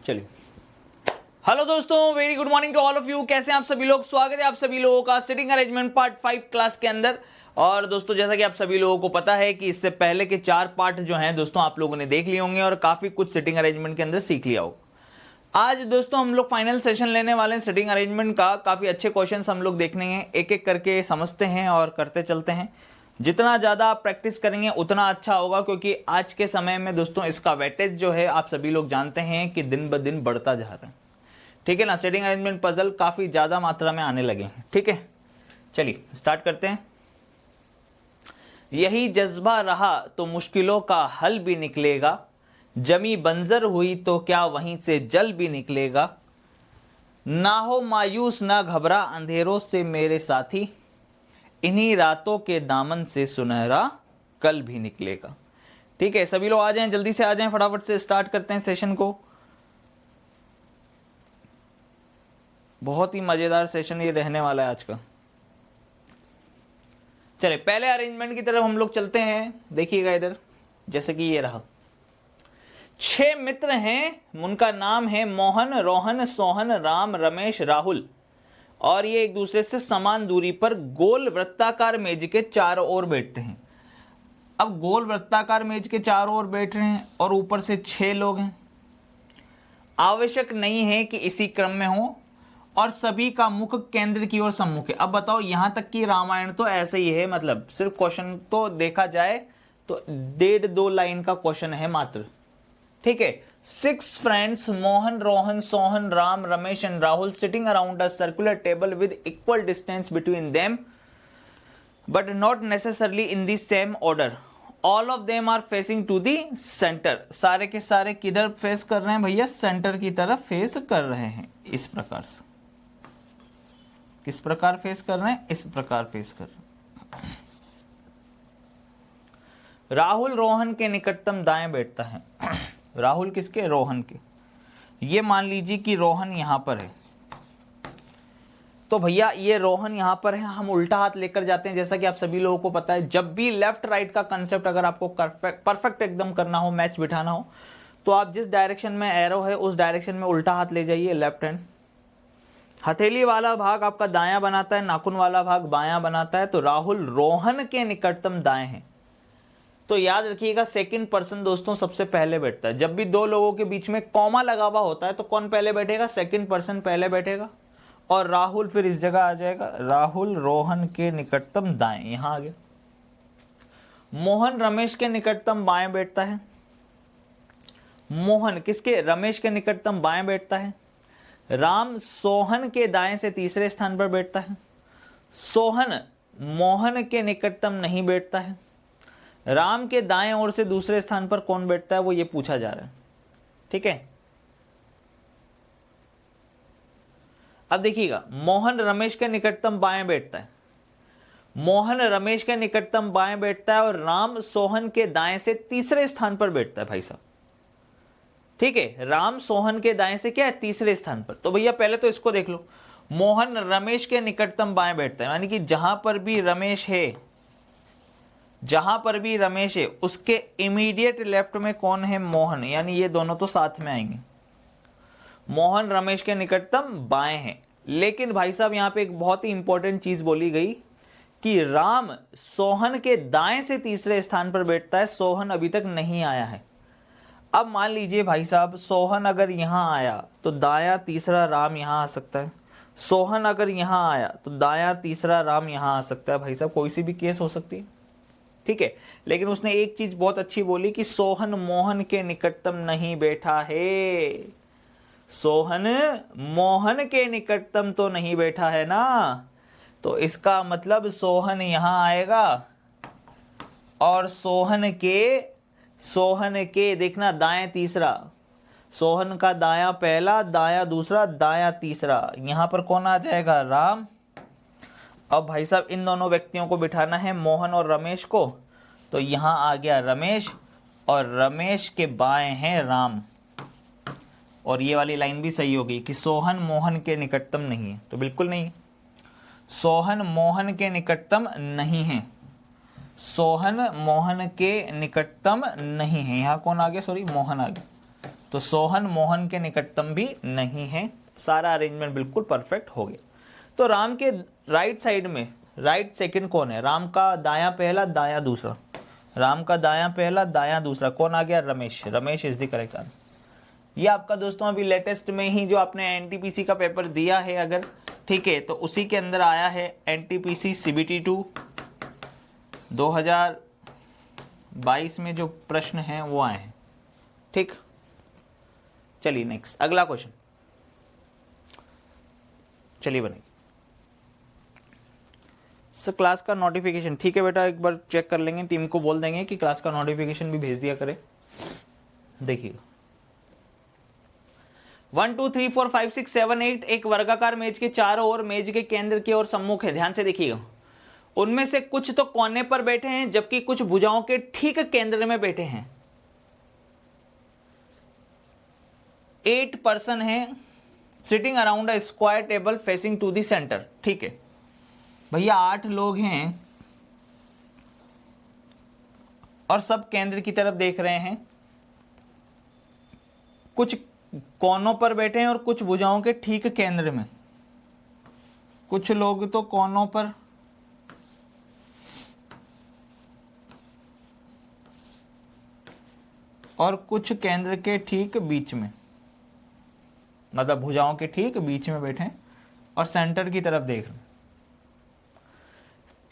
चलिए, हेलो दोस्तों, very good morning to all of you. कैसे हैं आप सभी लोग? स्वागत है आप सभी लोगों का सिटिंग अरेंजमेंट पार्ट 5 क्लास के अंदर। और दोस्तों, जैसा कि आप सभी लोगों को पता है कि इससे पहले के 4 पार्ट जो हैं दोस्तों आप लोगों ने देख लिए होंगे और काफी कुछ सिटिंग अरेंजमेंट के अंदर सीख लिया हो। आज दोस्तों हम लोग फाइनल सेशन लेने वाले हैं सिटिंग अरेंजमेंट का। काफी अच्छे क्वेश्चंस हम लोग देखने हैं, एक एक करके समझते हैं और करते चलते हैं। जितना ज्यादा आप प्रैक्टिस करेंगे उतना अच्छा होगा, क्योंकि आज के समय में दोस्तों इसका वेटेज जो है आप सभी लोग जानते हैं कि दिन ब दिन बढ़ता जा रहा है। ठीक है ना, सेटिंग अरेंजमेंट पजल काफी ज्यादा मात्रा में आने लगे हैं। ठीक है, चलिए स्टार्ट करते हैं। यही जज्बा रहा तो मुश्किलों का हल भी निकलेगा, जमी बंजर हुई तो क्या वहीं से जल भी निकलेगा। ना हो मायूस ना घबरा अंधेरों से मेरे साथी, इन्हीं रातों के दामन से सुनहरा कल भी निकलेगा। ठीक है, सभी लोग आ जाएं, जल्दी से आ जाएं, फटाफट से स्टार्ट करते हैं सेशन को। बहुत ही मजेदार सेशन ये रहने वाला है आज का। चले पहले अरेंजमेंट की तरफ हम लोग चलते हैं। देखिएगा इधर, जैसे कि ये रहा। 6 मित्र हैं, उनका नाम है मोहन, रोहन, सोहन, राम, रमेश, राहुल। और ये एक दूसरे से समान दूरी पर गोल वृत्ताकार मेज के चारों ओर बैठते हैं। अब गोल वृत्ताकार मेज के चारों ओर बैठ रहे हैं और ऊपर से 6 लोग हैं। आवश्यक नहीं है कि इसी क्रम में हो और सभी का मुख केंद्र की ओर सम्मुख है। अब बताओ, यहां तक कि रामायण तो ऐसे ही है, मतलब सिर्फ क्वेश्चन तो देखा जाए तो 1.5-2 लाइन का क्वेश्चन है मात्र। ठीक है, 6 friends Mohan, Rohan, Sohan, Ram, Ramesh and Rahul sitting around a circular table with equal distance between them but not necessarily in the same order. All of them are facing to the center. सारे के सारे किधर फेस कर रहे हैं भैया? सेंटर की तरफ फेस कर रहे हैं। इस प्रकार से किस प्रकार फेस कर रहे हैं? इस प्रकार फेस कर रहे हैं। राहुल रोहन के निकटतम दाएं बैठता है। राहुल किसके? रोहन के। ये मान लीजिए कि रोहन यहां पर है, तो भैया ये रोहन यहां पर है, हम उल्टा हाथ लेकर जाते हैं। जैसा कि आप सभी लोगों को पता है, जब भी लेफ्ट राइट का कंसेप्ट अगर आपको परफेक्ट एकदम करना हो, मैच बिठाना हो, तो आप जिस डायरेक्शन में एरो है उस डायरेक्शन में उल्टा हाथ ले जाइए, लेफ्ट हैंड। हथेली वाला भाग आपका दायां बनाता है, नाखून वाला भाग बायां बनाता है। तो राहुल रोहन के निकटतम दाएं है। तो याद रखिएगा, सेकंड पर्सन दोस्तों सबसे पहले बैठता है। जब भी 2 लोगों के बीच में कॉमा लगा हुआ होता है तो कौन पहले बैठेगा? सेकंड पर्सन पहले बैठेगा और राहुल फिर इस जगह आ जाएगा। राहुल रोहन के निकटतम दाएं, यहां आ गया। मोहन रमेश के निकटतम बाएं बैठता है। मोहन किसके? रमेश के निकटतम बाएं बैठता है। राम सोहन के दाएं से तीसरे स्थान पर बैठता है। सोहन मोहन के निकटतम नहीं बैठता है। राम के दाएं ओर से दूसरे स्थान पर कौन बैठता है, वो ये पूछा जा रहा है। ठीक है, अब देखिएगा, मोहन रमेश के निकटतम बाएं बैठता है। मोहन रमेश के निकटतम बाएं बैठता है और राम सोहन के दाएं से तीसरे स्थान पर बैठता है भाई साहब। ठीक है, राम सोहन के दाएं से क्या है? तीसरे स्थान पर। तो भैया पहले तो इसको देख लो, मोहन रमेश के निकटतम बाएं बैठता है, यानी कि जहां पर भी रमेश है, जहां पर भी रमेश है उसके इमीडिएट लेफ्ट में कौन है? मोहन। यानी ये दोनों तो साथ में आएंगे। मोहन रमेश के निकटतम बाएं हैं। लेकिन भाई साहब यहां पे एक बहुत ही इंपॉर्टेंट चीज बोली गई कि राम सोहन के दाएं से तीसरे स्थान पर बैठता है। सोहन अभी तक नहीं आया है। अब मान लीजिए भाई साहब, सोहन अगर यहां आया तो दायां तीसरा राम यहां आ सकता है। सोहन अगर यहां आया तो दायां तीसरा राम यहां आ सकता है। भाई साहब कोई सी भी केस हो सकती है। ठीक है, लेकिन उसने एक चीज बहुत अच्छी बोली कि सोहन मोहन के निकटतम नहीं बैठा है। सोहन मोहन के निकटतम तो नहीं बैठा है ना, तो इसका मतलब सोहन यहां आएगा और सोहन के देखना दाएं तीसरा, सोहन का दायां पहला, दायां दूसरा, दायां तीसरा, यहां पर कौन आ जाएगा? राम। अब भाई साहब इन दोनों व्यक्तियों को बिठाना है, मोहन और रमेश को, तो यहां आ गया रमेश और रमेश के बाएं हैं राम। और ये वाली लाइन भी सही होगी कि सोहन मोहन के निकटतम नहीं है, तो बिल्कुल नहीं है। सोहन मोहन के निकटतम नहीं है। सोहन मोहन के निकटतम नहीं है। यहां कौन आ गया? सॉरी, मोहन आ गया। तो सोहन मोहन के निकटतम भी नहीं है। सारा अरेंजमेंट बिल्कुल परफेक्ट हो गया। तो राम के राइट साइड में राइट सेकंड कौन है? राम का दायां पहला दायां दूसरा, राम का दायां पहला दायां दूसरा कौन आ गया? Ramesh. Ramesh is the correct answer. ये आपका दोस्तों अभी लेटेस्ट में ही जो आपने एनटीपीसी का पेपर दिया है अगर, ठीक है, तो उसी के अंदर आया है एनटीपीसी सीबीटी 2 2022 में जो प्रश्न हैं वो आए हैं। ठीक, चलिए नेक्स्ट अगला क्वेश्चन, चलिए बनेगी। सर क्लास का नोटिफिकेशन, ठीक है बेटा, एक बार चेक कर लेंगे, टीम को बोल देंगे कि क्लास का नोटिफिकेशन भी भेज दिया करे। देखिएगा 1 2 3 4 5 6 7 8 एक वर्गाकार मेज के चारों ओर मेज के केंद्र की ओर सम्मुख है। ध्यान से देखिएगा, उनमें से कुछ तो कोने पर बैठे हैं जबकि कुछ भुजाओं के ठीक केंद्र में बैठे हैं। 8 पर्सन है sitting around a square table facing to the centre. ठीक है भैया, 8 लोग हैं और सब केंद्र की तरफ देख रहे हैं। कुछ कोनों पर बैठे हैं और कुछ भुजाओं के ठीक केंद्र में। कुछ लोग तो कोनों पर और कुछ केंद्र के ठीक बीच में, मतलब भुजाओं के ठीक बीच में बैठे हैं और सेंटर की तरफ देख रहे हैं।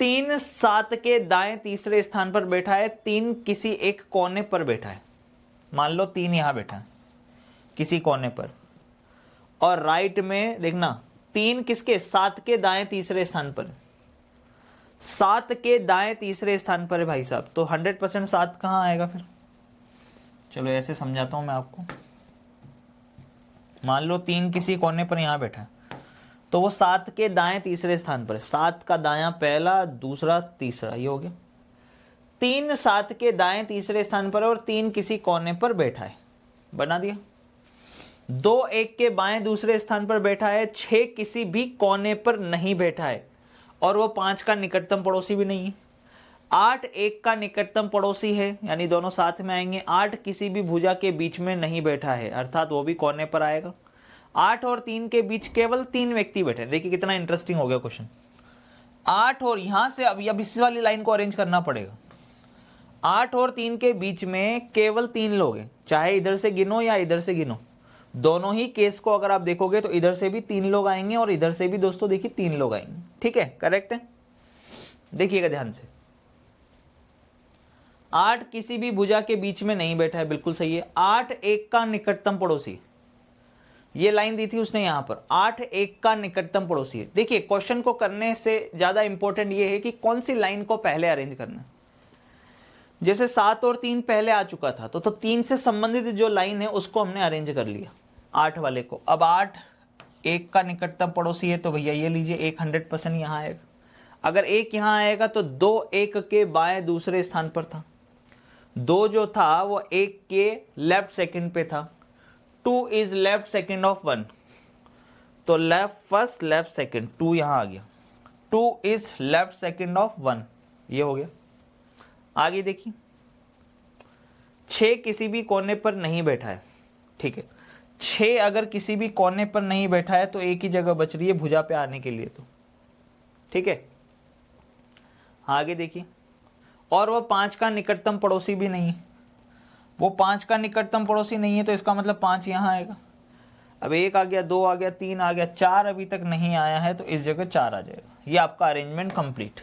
3 7 के दाएं तीसरे स्थान पर बैठा है, 3 किसी एक कोने पर बैठा है। मान लो 3 यहां बैठा है किसी कोने पर, और राइट में देखना 3 किसके? 7 के दाएं तीसरे स्थान पर। 7 के दाएं तीसरे स्थान पर है भाई साहब, तो 100% 7 कहां आएगा फिर? चलो ऐसे समझाता हूं मैं आपको। मान लो 3 किसी कोने पर यहां बैठा है, तो वो 7 के दाएं तीसरे स्थान पर है। 7 का दायां पहला दूसरा तीसरा, ये हो गया। 3 7 के दाएं तीसरे स्थान पर और 3 किसी कोने पर बैठा है, बना दिया। 2 1 के बाएं दूसरे स्थान पर बैठा है, 6 किसी भी कोने पर नहीं बैठा है और वो 5 का निकटतम पड़ोसी भी नहीं है। 8 1 का निकटतम पड़ोसी है, यानी दोनों साथ में आएंगे। 8 किसी भी भुजा के बीच में नहीं बैठा है, अर्थात वो भी कोने पर आएगा। 8 और 3 के बीच केवल 3 व्यक्ति बैठे। देखिए कितना इंटरेस्टिंग हो गया क्वेश्चन। 8 और यहां से अब इस वाली लाइन को अरेंज करना पड़ेगा। 8 और 3 के बीच में केवल 3 लोग हैं, चाहे इधर से गिनो या इधर से गिनो। दोनों ही केस को अगर आप देखोगे तो इधर से भी 3 लोग आएंगे और इधर से भी दोस्तों देखिए 3 लोग आएंगे। ठीक है, करेक्ट है। देखिएगा ध्यान से, 8 किसी भी भुजा के बीच में नहीं बैठा है, बिल्कुल सही है। 8 1 का निकटतम पड़ोसी, ये लाइन दी थी उसने यहां पर। 8 1 का निकटतम पड़ोसी है। देखिए क्वेश्चन को करने से ज्यादा इंपॉर्टेंट ये है कि कौन सी लाइन को पहले अरेंज करना है। जैसे 7 और 3 पहले आ चुका था, तो 3 से संबंधित जो लाइन है उसको हमने अरेंज कर लिया 8 वाले को। अब 8 1 का निकटतम पड़ोसी है, तो भैया ये लीजिए 1 100% यहां आएगा। अगर 1 यहां आएगा तो 2 1 के बाएं दूसरे स्थान पर था। 2 जो था वो 1 के लेफ्ट सेकंड पे था। 2 इज लेफ्ट सेकंड ऑफ 1, तो लेफ्ट फर्स्ट लेफ्ट सेकंड, 2 यहां आ गया। 2 इज लेफ्ट सेकंड ऑफ 1, ये हो गया। आगे देखिए, 6 किसी भी कोने पर नहीं बैठा है। ठीक है, 6 अगर किसी भी कोने पर नहीं बैठा है तो एक ही जगह बच रही है भुजा पे आने के लिए, तो ठीक है। आगे देखिए, और वो 5 का निकटतम पड़ोसी भी नहीं है। वो 5 का निकटतम पड़ोसी नहीं है, तो इसका मतलब 5 यहां आएगा। अब 1 आ गया, 2 आ गया, 3 आ गया, 4 अभी तक नहीं आया है, तो इस जगह 4 आ जाएगा। ये आपका अरेंजमेंट कंप्लीट।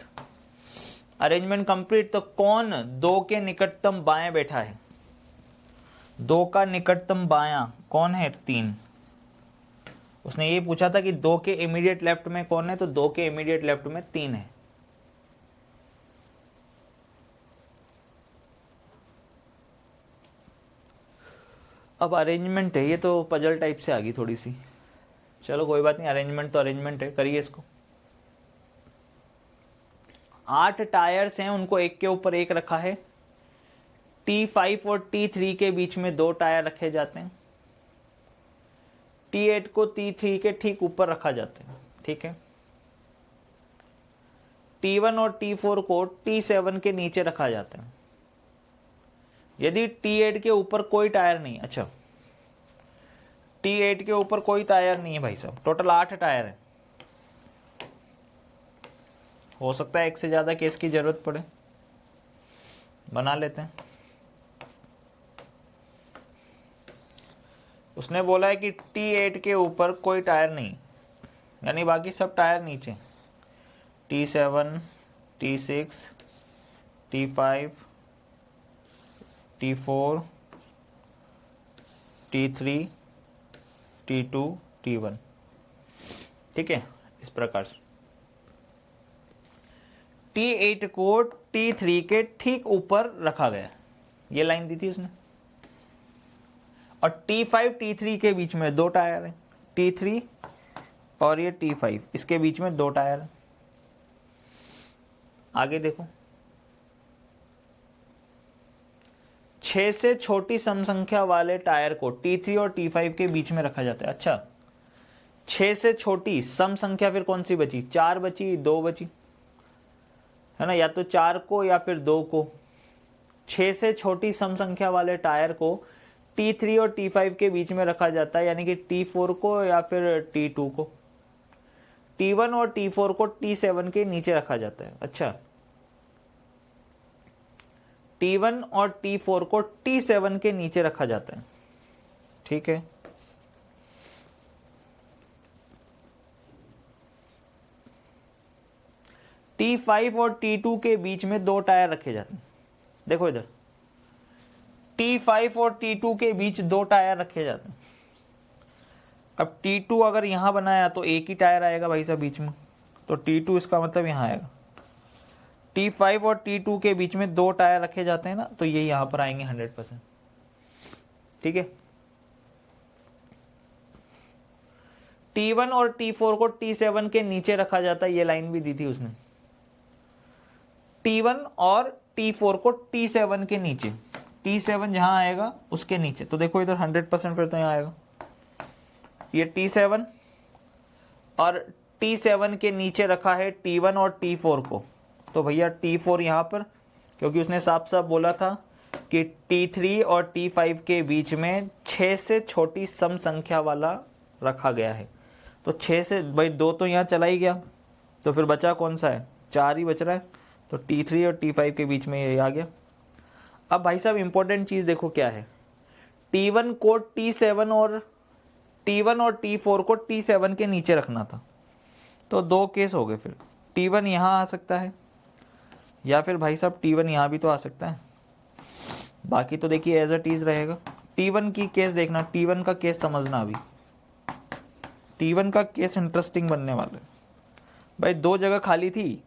Arrangement complete. तो कौन 2 के निकटतम बाएं बैठा है? 2 का निकटतम बायां कौन है? 3। उसने ये पूछा था कि 2 के इमीडिएट लेफ्ट में कौन है, तो 2 के इमीडिएट लेफ्ट में 3 है। अब अरेंजमेंट है, ये तो पजल टाइप से आ गई थोड़ी सी। चलो कोई बात नहीं, अरेंजमेंट तो अरेंजमेंट है, करिए इसको। 8 टायर्स हैं, उनको एक के ऊपर एक रखा है। T5 और T3 के बीच में 2 टायर रखे जाते हैं। T8 को T3 के ठीक ऊपर रखा जाता है। ठीक है, T1 और T4 को T7 के नीचे रखा जाता है। यदि T8 के ऊपर कोई टायर नहीं, अच्छा T8 के ऊपर कोई टायर नहीं है भाई साहब, टोटल 8 टायर है। हो सकता है एक से ज्यादा केस की जरूरत पड़े, बना लेते हैं। उसने बोला है कि T8 के ऊपर कोई टायर नहीं, यानी बाकी सब टायर नीचे। T7, T6, T5, T4, T3, T2, T1, ठीक है, इस प्रकार से। T8 को T3 के ठीक ऊपर रखा गया, ये लाइन दी थी उसने। और T5, T3 के बीच में 2 टायर हैं, T3 और ये T5, इसके बीच में 2 टायर हैं। आगे देखो, 6 से छोटी सम संख्या वाले टायर को T3 और T5 के बीच में रखा जाता है। अच्छा, 6 से छोटी सम संख्या फिर कौन सी बची? 4 बची, 2 बची, है ना, या तो 4 को या फिर 2 को। 6 से छोटी सम संख्या वाले टायर को T3 और T5 के बीच में रखा जाता है, यानी कि T4 को या फिर T2 को। T1 और T4 को T7 के नीचे रखा जाता है। अच्छा, T1 और T4 को T7 के नीचे रखा जाता है, ठीक है। T5 और T2 के बीच में 2 टायर रखे जाते हैं। देखो इधर, T5 और T2 के बीच 2 टायर रखे जाते हैं। अब T2 अगर यहां बनाया तो एक ही टायर आएगा भाई साहब बीच में, तो T2 इसका मतलब यहां आएगा। T5 और T2 के बीच में 2 टायर रखे जाते हैं ना, तो ये यहां पर आएंगे 100%, ठीक है। T1 और T4 को T7 के नीचे रखा जाता है, ये लाइन भी दी थी उसने। T1 और T4 को T7 के नीचे, T7 जहां आएगा उसके नीचे, तो देखो इधर 100% फिर तो यहां आएगा। ये T7 और T7 के नीचे रखा है T1 और T4 को, तो भैया T4 यहां पर, क्योंकि उसने साफ साफ बोला था कि T3 और T5 के बीच में 6 से छोटी सम संख्या वाला रखा गया है। तो 6 से भाई 2 तो यहाँ चला ही गया, तो फिर बचा कौन सा है? 4 ही बच रहा है, तो T3 और T5 के बीच में ये आ गया। अब भाई साहब इंपॉर्टेंट चीज देखो क्या है, T1 को T7 और T4 को T7 के नीचे रखना था, तो 2 केस हो गए। फिर T1 यहाँ आ सकता है, या फिर भाई साहब T1 यहाँ भी तो आ सकता है। बाकी तो देखिए एज इट इज रहेगा। T1 की केस देखना, T1 का केस समझना। अभी T1 का केस इंटरेस्टिंग बनने वाला है भाई। 2 जगह खाली थी,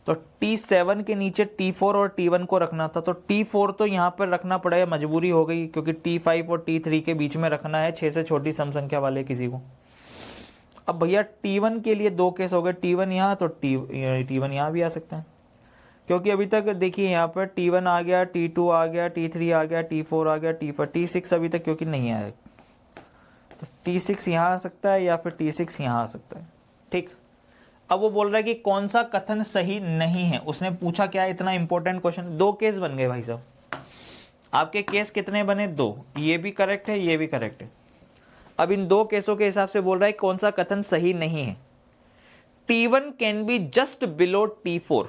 तो T7 के नीचे T4 और T1 को रखना था, तो T4 तो यहाँ पर रखना पड़ेगा, मजबूरी हो गई, क्योंकि T5 और T3 के बीच में रखना है 6 से छोटी सम संख्या वाले किसी को। अब भैया T1 के लिए 2 केस हो गए, T1 यहाँ, तो T1 यहाँ भी आ सकता है, क्योंकि अभी तक देखिए यहाँ पर T1 आ गया, T2 आ गया, T3 आ गया, T4 आ गया, T5, T6 अभी तक क्योंकि नहीं आया, तो T6 यहाँ आ सकता है या फिर T6 यहाँ आ सकता है, ठीक। अब वो बोल रहा है कि कौन सा कथन सही नहीं है। उसने पूछा क्या, इतना इंपॉर्टेंट क्वेश्चन। 2 केस बन गए भाई साहब, आपके केस कितने बने? 2, ये भी करेक्ट है, ये भी करेक्ट है। अब इन 2 केसों के हिसाब से बोल रहा है कौन सा कथन सही नहीं है। T1 can be just below T4,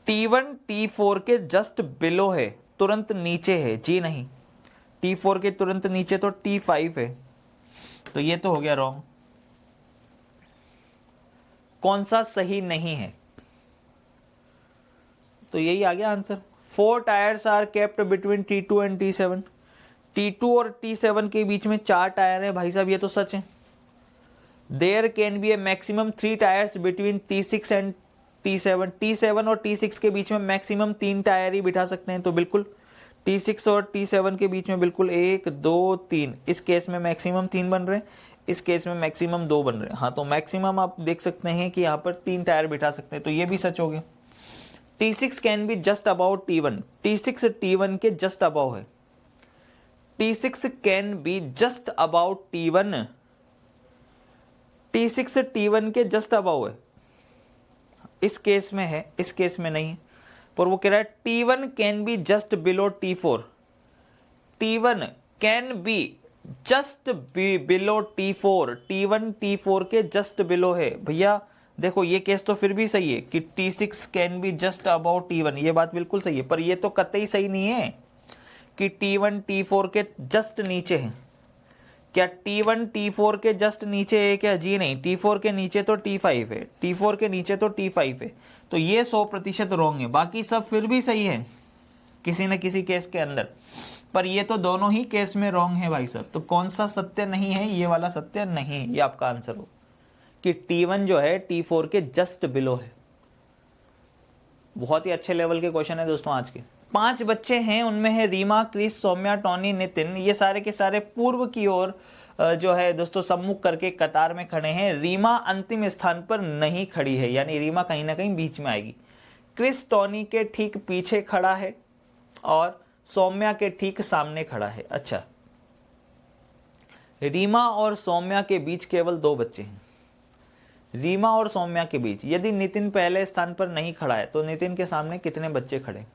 T1 T4 के जस्ट बिलो है, तुरंत नीचे है जी नहीं। T4 के तुरंत नीचे तो T5 है, तो ये तो हो गया रॉन्ग। कौन सा सही नहीं है, तो यही आ गया answer. 4 tyres are kept between T2 and T7। T2 और T7 के बीच में 4 टायर है भाई साहब, ये तो सच है। There can be a maximum 3 tyres between T6 and T7। T7 और T6 के बीच में मैक्सिमम 3 टायर ही बिठा सकते हैं, तो बिल्कुल T6 और T7 के बीच में बिल्कुल 1 2 3, इस केस में मैक्सिमम 3 बन रहे हैं, इस केस में मैक्सिमम 2 बन रहे हैं। हाँ, तो मैक्सिमम आप देख सकते हैं कि यहाँ पर 3 टायर बिठा सकते हैं, तो ये भी सच हो गया। T6 can be just about T1। T6 T1 के जस्ट अबाउ है। T6 can be just about T1। T6 T1 के जस्ट अबाउ है, इस केस में है, इस केस में नहीं है। पर वो कह रहा है T1 can be just below T4। T1 can be just below T4, T1 T4 के जस्ट बिलो है भैया। देखो ये केस तो फिर भी सही है कि T6 can be just about T1, ये बात बिल्कुल सही है, पर ये तो कतई सही नहीं है कि T1 T4 के जस्ट नीचे है। क्या T1 T4 के जस्ट नीचे है क्या? जी नहीं, T4 के नीचे तो T5 है, T4 के नीचे तो T5 है, तो ये 100% रॉन्ग है। बाकी सब फिर भी सही है किसी न किसी केस के अंदर, पर ये तो दोनों ही केस में रॉन्ग है भाई साहब। तो कौन सा सत्य नहीं है? ये वाला सत्य नहीं है, ये आपका आंसर हो कि T1 जो है T4 के जस्ट बिलो है। बहुत ही अच्छे लेवल के क्वेश्चन है दोस्तों आज के। 5 बच्चे हैं, उनमें है रीमा, क्रिस, सौम्या, टॉनी, नितिन। ये सारे के सारे पूर्व की ओर जो है दोस्तों सम्मुख करके कतार में खड़े हैं। रीमा अंतिम स्थान पर नहीं खड़ी है, यानी रीमा कहीं ना कहीं बीच में आएगी। क्रिस टॉनी के ठीक पीछे खड़ा है और सौम्या के ठीक सामने खड़ा है। अच्छा, रीमा और सौम्या के बीच केवल 2 बच्चे हैं। रीमा और सौम्या के बीच यदि नितिन पहले स्थान पर नहीं खड़ा है तो नितिन के सामने कितने बच्चे खड़े?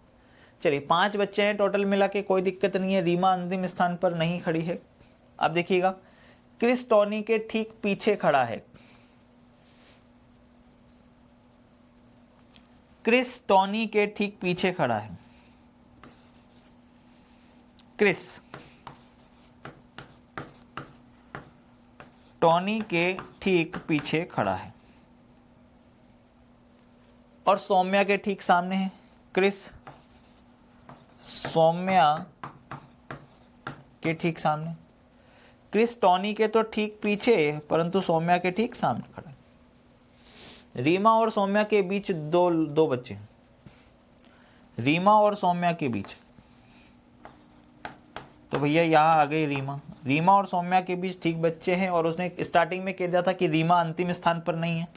चलिए 5 बच्चे हैं टोटल मिला के, कोई दिक्कत नहीं है। रीमा अंतिम स्थान पर नहीं खड़ी है। अब देखिएगा, क्रिस टॉनी के ठीक पीछे खड़ा है। क्रिस टॉनी के ठीक पीछे खड़ा है। क्रिस टॉनी के ठीक पीछे खड़ा है और सौम्या के ठीक सामने है। क्रिस सौम्या के ठीक सामने, क्रिस टॉनी के तो ठीक पीछे परंतु सौम्या के ठीक सामने खड़ा है। रीमा और सौम्या के बीच दो बच्चे हैं। रीमा और सौम्या के बीच, तो भैया यहां आ गई रीमा। रीमा और सौम्या के बीच ठीक बच्चे हैं और उसने स्टार्टिंग में कह दिया था कि रीमा अंतिम स्थान पर नहीं है।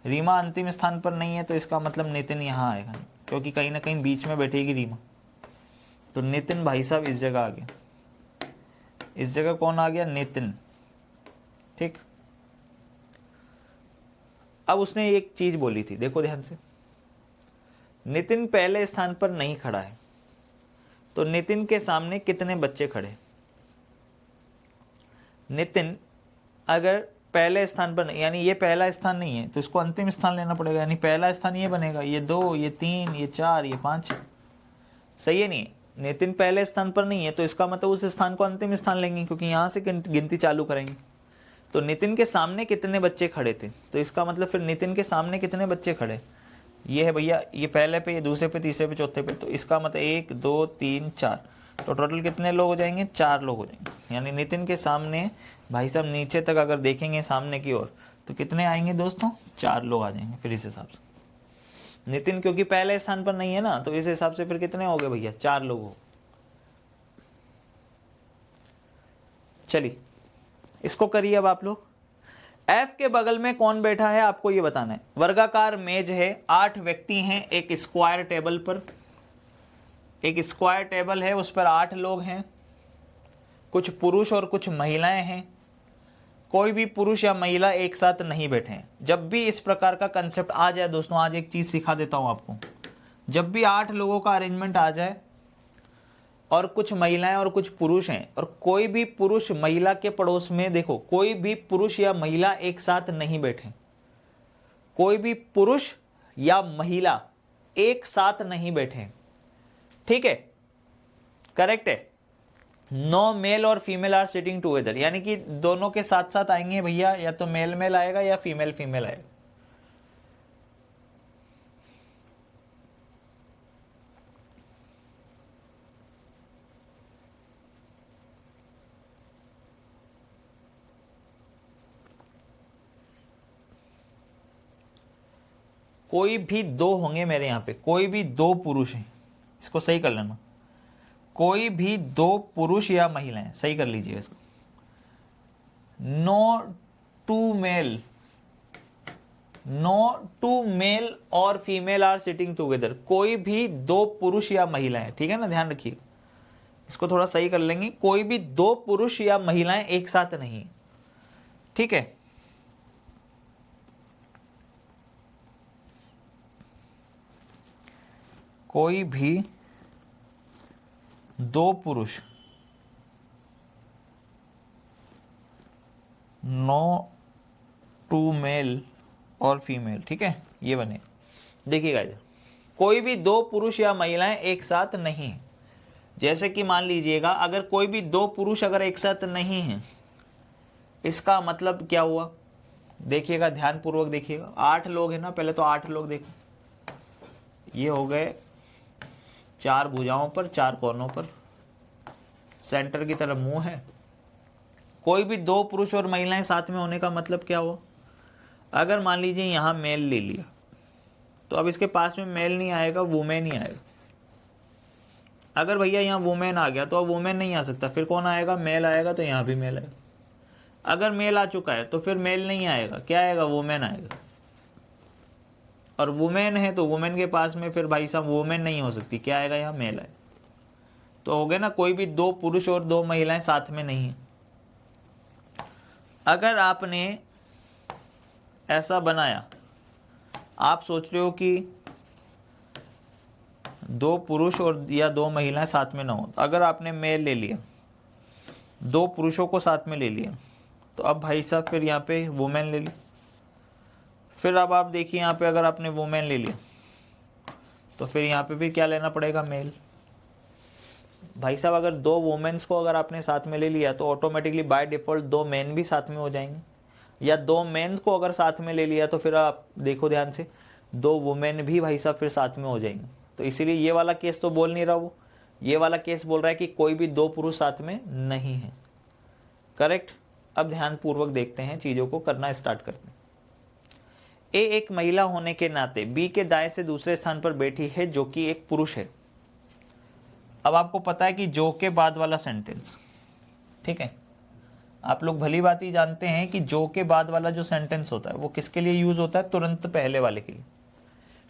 रीमा अंतिम स्थान पर नहीं है तो इसका मतलब नितिन यहां आएगा, क्योंकि कहीं ना कहीं बीच में बैठेगी रीमा। तो नितिन भाई साहब इस जगह आ गया। इस जगह कौन आ गया? नितिन। ठीक, अब उसने एक चीज बोली थी, देखो ध्यान से। नितिन पहले स्थान पर नहीं खड़ा है, तो नितिन के सामने कितने बच्चे खड़े? नितिन अगर पहले स्थान पर नहीं, यानी ये पहला स्थान नहीं है तो इसको अंतिम स्थान लेना पड़ेगा, यानी पहला स्थान ये बनेगा, ये 2, ये 3, ये 4, ये 5। सही है? नहीं, नितिन पहले स्थान पर नहीं है तो इसका मतलब उस स्थान को अंतिम स्थान लेंगे, क्योंकि यहां से गिनती चालू करेंगे। तो नितिन के सामने कितने बच्चे खड़े थे, तो इसका मतलब फिर नितिन के सामने कितने बच्चे खड़े? ये है भैया, ये पहले पे, ये दूसरे पे, तीसरे पे, चौथे पे, तो इसका मतलब 1 2 3 4, तो टोटल कितने लोग हो जाएंगे? 4 लोग हो जाएंगे। यानी नितिन के सामने भाई साहब नीचे तक अगर देखेंगे सामने की ओर तो कितने आएंगे दोस्तों? 4 लोग आ जाएंगे। फिर इस हिसाब से नितिन क्योंकि पहले स्थान पर नहीं है ना, तो इस हिसाब से फिर कितने हो गए भैया? 4 लोग हो। चलिए इसको करिए अब आप लोग। F के बगल में कौन बैठा है आपको ये बताना है। वर्गाकार मेज है, 8 व्यक्ति हैं एक स्क्वायर टेबल पर। एक स्क्वायर टेबल है, उस पर 8 लोग हैं, कुछ पुरुष और कुछ महिलाएं हैं। कोई भी पुरुष या महिला एक साथ नहीं बैठे हैं। जब भी इस प्रकार का कंसेप्ट आ जाए दोस्तों, आज एक चीज सिखा देता हूं आपको। जब भी 8 लोगों का अरेंजमेंट आ जाए और कुछ महिलाएं और कुछ पुरुष हैं, और कोई भी पुरुष महिला के पड़ोस में, देखो कोई भी पुरुष या महिला एक साथ नहीं बैठे, कोई भी पुरुष या महिला एक साथ नहीं बैठे, ठीक है? करेक्ट है। नो मेल और फीमेल आर सिटिंग टुगेदर, यानी कि दोनों के साथ साथ आएंगे भैया, या तो मेल मेल आएगा या फीमेल फीमेल आएगा। कोई भी 2 होंगे मेरे यहां पे, कोई भी 2 पुरुष हैं, इसको सही कर लेना। कोई भी 2 पुरुष या महिलाएं, सही कर लीजिए इसको। No two male, no two male और फीमेल आर सिटिंग टुगेदर, कोई भी 2 पुरुष या महिलाएं, ठीक है ना? ध्यान रखिए, इसको थोड़ा सही कर लेंगे। कोई भी 2 पुरुष या महिलाएं एक साथ नहीं, ठीक है? कोई भी 2 पुरुष नो टू मेल और फीमेल, ठीक है, ये बने। देखिएगा इधर कोई भी दो पुरुष या महिलाएं एक साथ नहीं है। जैसे कि मान लीजिएगा अगर कोई भी दो पुरुष अगर एक साथ नहीं है, इसका मतलब क्या हुआ? देखिएगा ध्यान पूर्वक देखिएगा, 8 लोग हैं ना, पहले तो 8 लोग देखो, ये हो गए 4 भुजाओं पर, 4 कोनों पर, सेंटर की तरफ मुंह है। कोई भी दो पुरुष और महिलाएं साथ में होने का मतलब क्या हुआ? अगर मान लीजिए यहां मेल ले लिया तो अब इसके पास में मेल नहीं आएगा, वुमेन ही आएगा। अगर भैया यहाँ वुमेन आ गया तो अब वुमेन नहीं आ सकता, फिर कौन आएगा? मेल आएगा, तो यहाँ भी मेल आएगा। अगर मेल आ चुका है तो फिर मेल नहीं आएगा, क्या आएगा? वुमेन आएगा। और वुमेन है तो वुमेन के पास में फिर भाई साहब वुमेन नहीं हो सकती, क्या आएगा? यहाँ मेल आएगा। तो हो गया ना, कोई भी दो पुरुष और दो महिलाएं साथ में नहीं है। अगर आपने ऐसा बनाया, आप सोच रहे हो कि दो पुरुष और या दो महिलाएं साथ में ना हो, तो अगर आपने मेल ले लिया, दो पुरुषों को साथ में ले लिया, तो अब भाई साहब फिर यहाँ पे वुमेन ले ली। फिर अब आप देखिए यहाँ पे अगर आपने वुमेन ले लिया तो फिर यहाँ पे भी क्या लेना पड़ेगा? मेल। भाई साहब अगर दो वुमेन्स को अगर आपने साथ में ले लिया तो ऑटोमेटिकली बाय डिफॉल्ट दो मेन भी साथ में हो जाएंगे, या दो मेन्स को अगर साथ में ले लिया तो फिर आप देखो ध्यान से, दो वुमेन भी भाई साहब फिर साथ में हो जाएंगे। तो इसीलिए ये वाला केस तो बोल नहीं रहा वो, ये वाला केस बोल रहा है कि कोई भी दो पुरुष साथ में नहीं है। करेक्ट। अब ध्यान पूर्वक देखते हैं, चीजों को करना स्टार्ट करते हैं। ए एक महिला होने के नाते बी के दाएं से दूसरे स्थान पर बैठी है जो कि एक पुरुष है। अब आपको पता है कि जो के बाद वाला सेंटेंस, ठीक है, आप लोग भली बात ही जानते हैं कि जो के बाद वाला जो सेंटेंस होता है वो किसके लिए यूज होता है? तुरंत पहले वाले के लिए,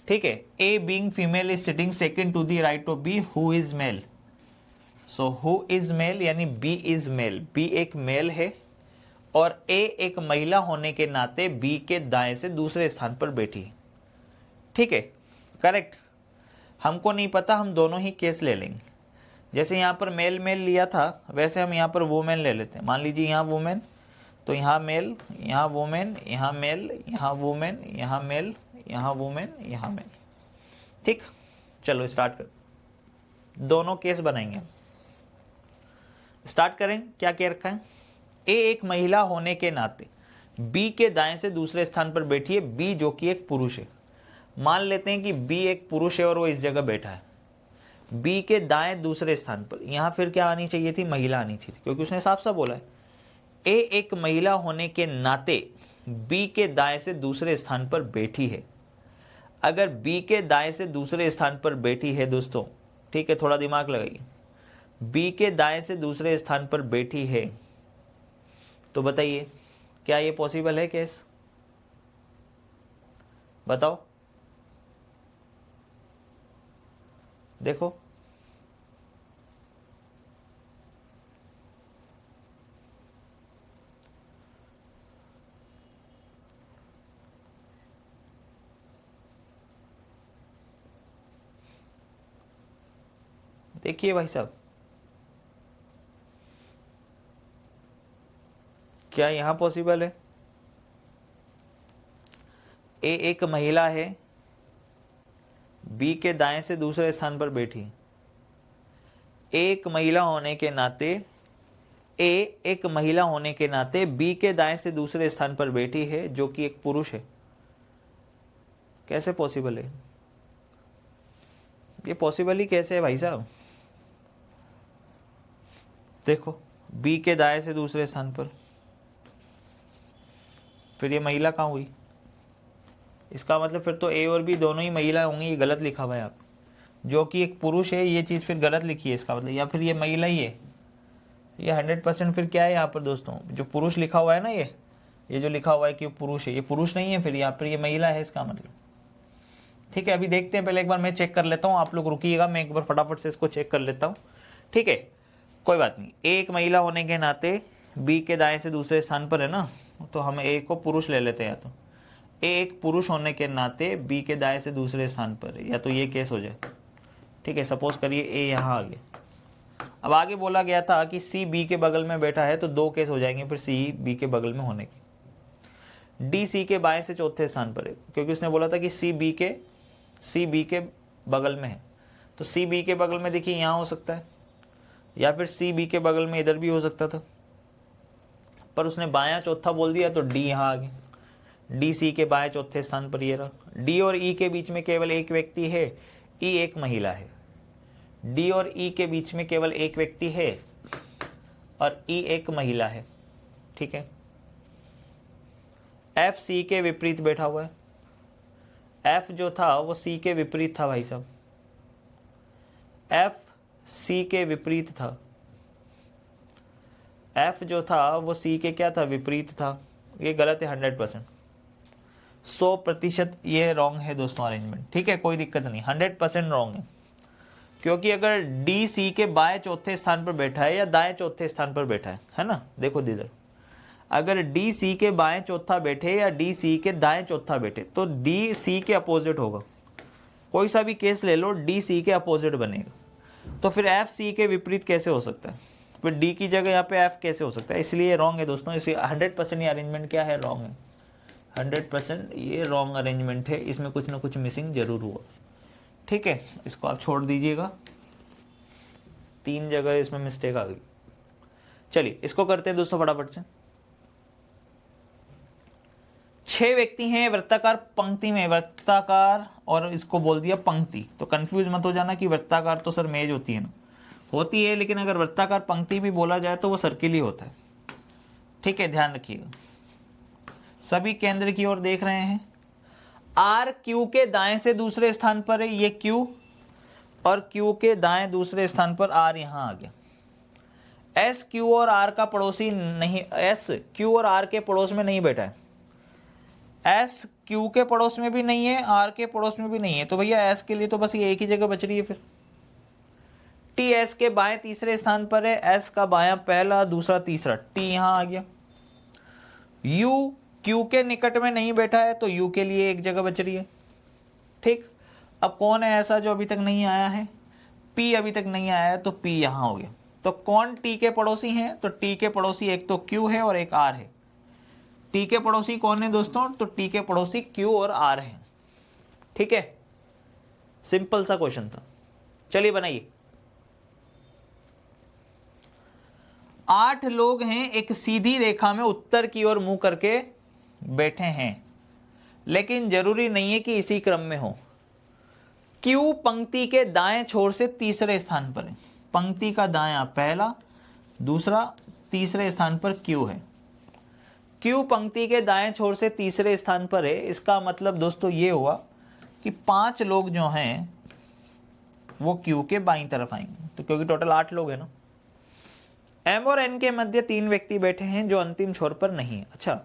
ठीक है। A being female is sitting second to the right of B who is male. So who is male यानी बी इज मेल, बी एक मेल है और ए एक महिला होने के नाते बी के दाएं से दूसरे स्थान पर बैठी है, ठीक है, करेक्ट। हमको नहीं पता, हम दोनों ही केस ले लेंगे। जैसे यहां पर मेल मेल लिया था वैसे हम यहां पर वुमेन ले लेते हैं। मान लीजिए यहां वुमेन, तो यहां मेल, यहां वुमेन, यहां मेल, यहां वुमेन, यहां मेल, यहां वुमेन, यहां मेल, ठीक। चलो स्टार्ट कर, दोनों केस बनाएंगे। स्टार्ट करें। क्या कह रखा है? ए एक महिला होने के नाते बी के दाएं से दूसरे स्थान पर बैठी है, बी जो कि एक पुरुष है। मान लेते हैं कि बी एक पुरुष है और वो इस जगह बैठा है, बी के दाएं दूसरे स्थान पर। यहां फिर क्या आनी चाहिए थी? महिला आनी चाहिए थी, क्योंकि उसने साफ साफ बोला है ए एक महिला होने के नाते बी के दाएं से दूसरे स्थान पर बैठी है। अगर बी के दाएं से दूसरे स्थान पर बैठी है दोस्तों, ठीक है, थोड़ा दिमाग लगाइए, बी के दाएं से दूसरे स्थान पर बैठी है, तो बताइए क्या ये पॉसिबल है केस? बताओ, देखो देखिए भाई साहब, क्या यहां पॉसिबल है? ए एक महिला है, बी के दाएं से दूसरे स्थान पर बैठी। एक महिला होने के नाते, ए एक महिला होने के नाते बी के दाएं से दूसरे स्थान पर बैठी है जो कि एक पुरुष है। कैसे पॉसिबल है? ये पॉसिबल ही कैसे है भाई साहब? देखो, बी के दाएं से दूसरे स्थान पर, फिर ये महिला कहाँ हुई? इसका मतलब फिर तो ए और बी दोनों ही महिला होंगी, ये गलत लिखा हुआ है आप। जो कि एक पुरुष है ये चीज फिर गलत लिखी है इसका मतलब, या फिर ये महिला ही है। ये 100% फिर क्या है यहाँ पर दोस्तों? जो पुरुष लिखा हुआ है ना, ये जो लिखा हुआ है कि पुरुष है, ये पुरुष नहीं है, फिर यहाँ पर ये महिला है इसका मतलब। ठीक है, अभी देखते हैं, पहले एक बार मैं चेक कर लेता हूँ, आप लोग रुकिएगा, मैं एक बार फटाफट से इसको चेक कर लेता हूँ। ठीक है, कोई बात नहीं। एक महिला होने के नाते बी के दाएं से दूसरे स्थान पर है ना, तो हम ए को पुरुष ले लेते हैं। या तो ए एक पुरुष होने के नाते बी के दाएं से दूसरे स्थान पर है, या तो ये केस हो जाए। ठीक है, सपोज करिए ए यहाँ आ गया अब आगे बोला गया था कि सी बी के बगल में बैठा है, तो 2 केस हो जाएंगे फिर सी बी के बगल में होने की। डी सी के बाएं से चौथे स्थान पर है, क्योंकि उसने बोला था कि सी बी के बगल में है, तो सी बी के बगल में देखिए यहाँ हो सकता है, या फिर सी बी के बगल में इधर भी हो सकता था, पर उसने बायां चौथा बोल दिया तो डी यहाँ आ गया। डी सी के बाएं चौथे स्थान पर ये रहा। डी और ई के बीच में केवल एक व्यक्ति है, ई एक महिला है। डी और ई के बीच में केवल एक व्यक्ति है और ई एक महिला है, ठीक है। एफ सी के विपरीत बैठा हुआ है। एफ जो था वो सी के विपरीत था भाई साहब, एफ सी के विपरीत था। एफ जो था वो सी के क्या था, विपरीत था। ये गलत है 100%, 100% ये रॉन्ग है दोस्तों अरेंजमेंट, ठीक है, कोई दिक्कत नहीं, 100% रॉन्ग है। क्योंकि अगर डी सी के बाएं चौथे स्थान पर बैठा है या दाएं चौथे स्थान पर बैठा है ना, देखो दीदर, अगर डी सी के बाएं चौथा बैठे या डी सी के दाएं चौथा बैठे तो डी सी के अपोजिट होगा। कोई सा भी केस ले लो, डी सी के अपोजिट बनेगा। तो फिर एफ सी के विपरीत कैसे हो सकता है, फिर डी की जगह यहाँ पे एफ कैसे हो सकता है, इसलिए रॉन्ग है दोस्तों। इसलिए 100% ये अरेंजमेंट क्या है, रॉन्ग है, 100% ये रॉन्ग अरेंजमेंट है, इसमें कुछ ना कुछ मिसिंग जरूर हुआ, ठीक है। इसको आप छोड़ दीजिएगा, 3 जगह इसमें मिस्टेक आ गई। चलिए इसको करते हैं दोस्तों फटाफट से। 6 व्यक्ति हैं वृत्ताकार पंक्ति में, वृत्ताकार और इसको बोल दिया पंक्ति, तो कंफ्यूज मत हो जाना कि वृत्ताकार तो सर मेज होती है ना, होती है, लेकिन अगर वृत्ताकार पंक्ति भी बोला जाए तो वो सर्किल ही होता है, ठीक है, ध्यान रखिएगा। सभी केंद्र की ओर देख रहे हैं। आर क्यू के दाएं से दूसरे स्थान पर है, ये क्यू, और क्यू के दाएं दूसरे स्थान पर आर यहां आ गया। एस क्यू और आर का पड़ोसी नहीं, एस क्यू और आर के पड़ोस में नहीं बैठा है, एस क्यू के पड़ोस में भी नहीं है, आर के पड़ोस में भी नहीं है, तो भैया एस के लिए तो बस ये एक ही जगह बच रही है। फिर टी एस के बाएं तीसरे स्थान पर है, एस का बायां पहला, दूसरा, तीसरा, टी यहां आ गया। यू क्यू के निकट में नहीं बैठा है, तो यू के लिए एक जगह बच रही है, ठीक। अब कौन है ऐसा जो अभी तक नहीं आया है, पी अभी तक नहीं आया है, तो पी यहां हो गया। तो कौन टी के पड़ोसी हैं, तो टी के पड़ोसी एक तो क्यू है और एक आर है। टी के पड़ोसी कौन है दोस्तों, तो टी के पड़ोसी क्यू और आर है, ठीक है, सिंपल सा क्वेश्चन था। चलिए बनाइए। 8 लोग हैं, एक सीधी रेखा में उत्तर की ओर मुंह करके बैठे हैं, लेकिन जरूरी नहीं है कि इसी क्रम में हो। क्यू पंक्ति के दाएं छोर से तीसरे स्थान पर है, पंक्ति का दायां पहला, दूसरा, तीसरे स्थान पर क्यू है। क्यू पंक्ति के दाएं छोर से तीसरे स्थान पर है, इसका मतलब दोस्तों ये हुआ कि 5 लोग जो हैं वो क्यू के बाईं तरफ आएंगे, तो क्योंकि टोटल 8 लोग हैं ना। एम और एन के मध्य 3 व्यक्ति बैठे हैं जो अंतिम छोर पर नहीं है। अच्छा,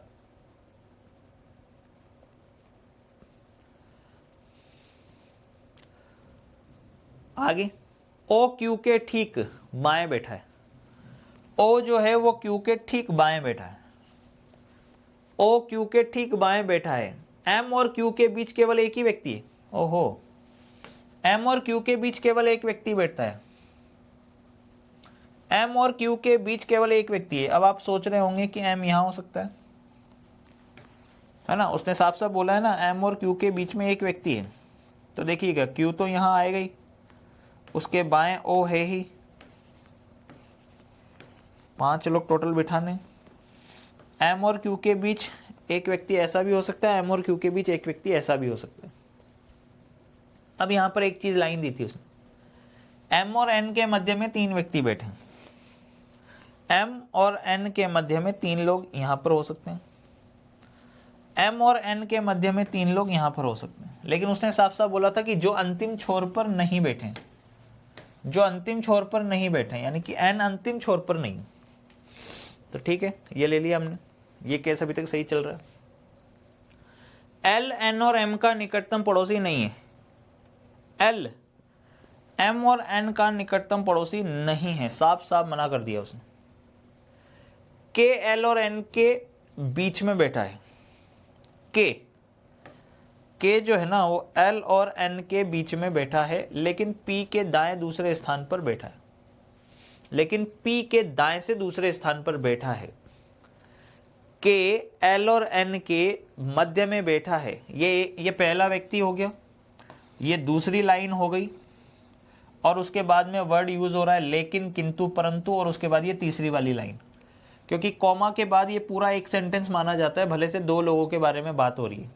आगे ओ क्यू के ठीक बाएं बैठा है, ओ जो है वो क्यू के ठीक बाएं बैठा है, ओ क्यू के ठीक बाएं बैठा है। एम और क्यू के बीच केवल एक ही व्यक्ति है, ओहो, एम और क्यू के बीच केवल एक व्यक्ति बैठता है, एम और क्यू के बीच केवल एक व्यक्ति है। अब आप सोच रहे होंगे कि एम यहां हो सकता है ना, उसने साफ साफ बोला है ना, एम और क्यू के बीच में एक व्यक्ति है, तो देखिएगा क्यू तो यहां आएगा ही, उसके बाएं ओ है ही, 5 लोग टोटल बिठाने। एम और क्यू के बीच एक व्यक्ति ऐसा भी हो सकता है, एम और क्यू के बीच एक व्यक्ति ऐसा भी हो सकता है। अब यहां पर एक चीज लाइन दी थी उसने, एम और एन के मध्य में 3 व्यक्ति बैठे हैं, एम और एन के मध्य में 3 लोग यहां पर हो सकते हैं, एम और एन के मध्य में 3 लोग यहां पर हो सकते हैं, लेकिन उसने साफ साफ बोला था कि जो अंतिम छोर पर नहीं बैठे हैं, जो अंतिम छोर पर नहीं बैठे हैं, यानी कि एन अंतिम छोर पर नहीं, तो ठीक है, ये ले लिया हमने, ये केस अभी तक सही चल रहा है। एल एन और एम का निकटतम पड़ोसी नहीं है, एल एम और एन का निकटतम पड़ोसी नहीं है, साफ साफ मना कर दिया उसने। के एल और एन के बीच में बैठा है, के जो है ना वो एल और एन के बीच में बैठा है, लेकिन पी के दाएं दूसरे स्थान पर बैठा है। लेकिन P के दाएं से दूसरे स्थान पर बैठा है, K L और N के मध्य में बैठा है, ये पहला व्यक्ति हो गया, ये दूसरी लाइन हो गई, और उसके बाद में वर्ड यूज हो रहा है लेकिन, किंतु, परंतु, और उसके बाद ये तीसरी वाली लाइन, क्योंकि कॉमा के बाद ये पूरा एक सेंटेंस माना जाता है, भले से दो लोगों के बारे में बात हो रही है।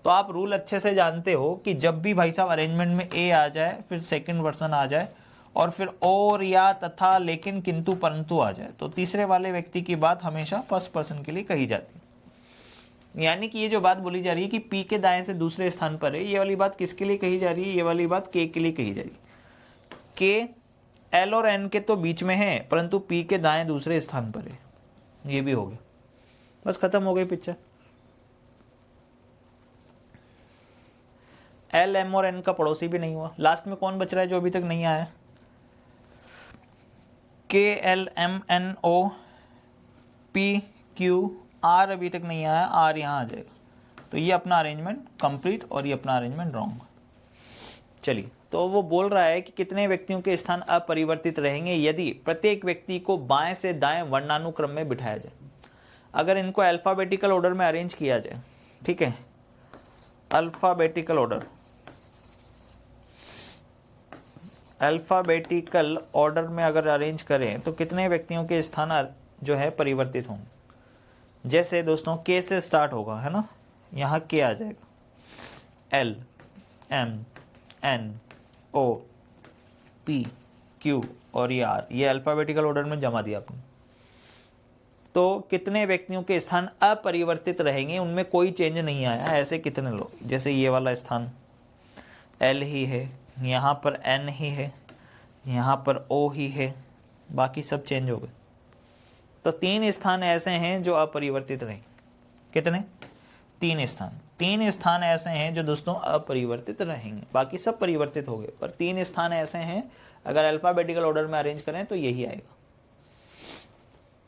तो आप रूल अच्छे से जानते हो कि जब भी भाई साहब अरेंजमेंट में ए आ जाए, फिर सेकंड पर्सन आ जाए, और फिर और, या, तथा, लेकिन, किंतु, परंतु आ जाए, तो तीसरे वाले व्यक्ति की बात हमेशा फर्स्ट पर्सन के लिए कही जाती है। यानी कि ये जो बात बोली जा रही है कि पी के दाएं से दूसरे स्थान पर है, ये वाली बात किसके लिए कही जा रही है? ये वाली बात के लिए कही जा रही है। के एल और एन के तो बीच में है, परंतु पी के दाएं दूसरे स्थान पर है। ये भी हो गया, बस खत्म हो गई पिक्चर। एल, एम और एन का पड़ोसी भी नहीं हुआ। लास्ट में कौन बच रहा है जो अभी तक नहीं आया? K L M N O P Q R अभी तक नहीं आया, आर यहां आ जाएगा। तो ये अपना अरेंजमेंट कंप्लीट और ये अपना अरेंजमेंट रॉन्ग। चलिए, तो वो बोल रहा है कि कितने व्यक्तियों के स्थान अपरिवर्तित रहेंगे यदि प्रत्येक व्यक्ति को बाएं से दाएं वर्णानुक्रम में बिठाया जाए। अगर इनको अल्फाबेटिकल ऑर्डर में अरेंज किया जाए, ठीक है, अल्फाबेटिकल ऑर्डर में अगर अरेंज करें तो कितने व्यक्तियों के स्थान जो है परिवर्तित होंगे। जैसे दोस्तों के से स्टार्ट होगा, है ना, यहाँ के आ जाएगा, L M N O P Q और ये आर, ये अल्फाबेटिकल ऑर्डर में जमा दिया आपने। तो कितने व्यक्तियों के स्थान अपरिवर्तित रहेंगे, उनमें कोई चेंज नहीं आया, ऐसे कितने लोग? जैसे ये वाला स्थान एल ही है, यहाँ पर एन ही है, यहाँ पर ओ ही है, बाकी सब चेंज हो गए। तो 3 स्थान ऐसे हैं जो अपरिवर्तित रहेंगे। कितने? 3 स्थान। 3 स्थान ऐसे हैं जो दोस्तों अपरिवर्तित रहेंगे, बाकी सब परिवर्तित हो गए, पर 3 स्थान ऐसे हैं अगर अल्फाबेटिकल ऑर्डर में अरेंज करें तो यही आएगा।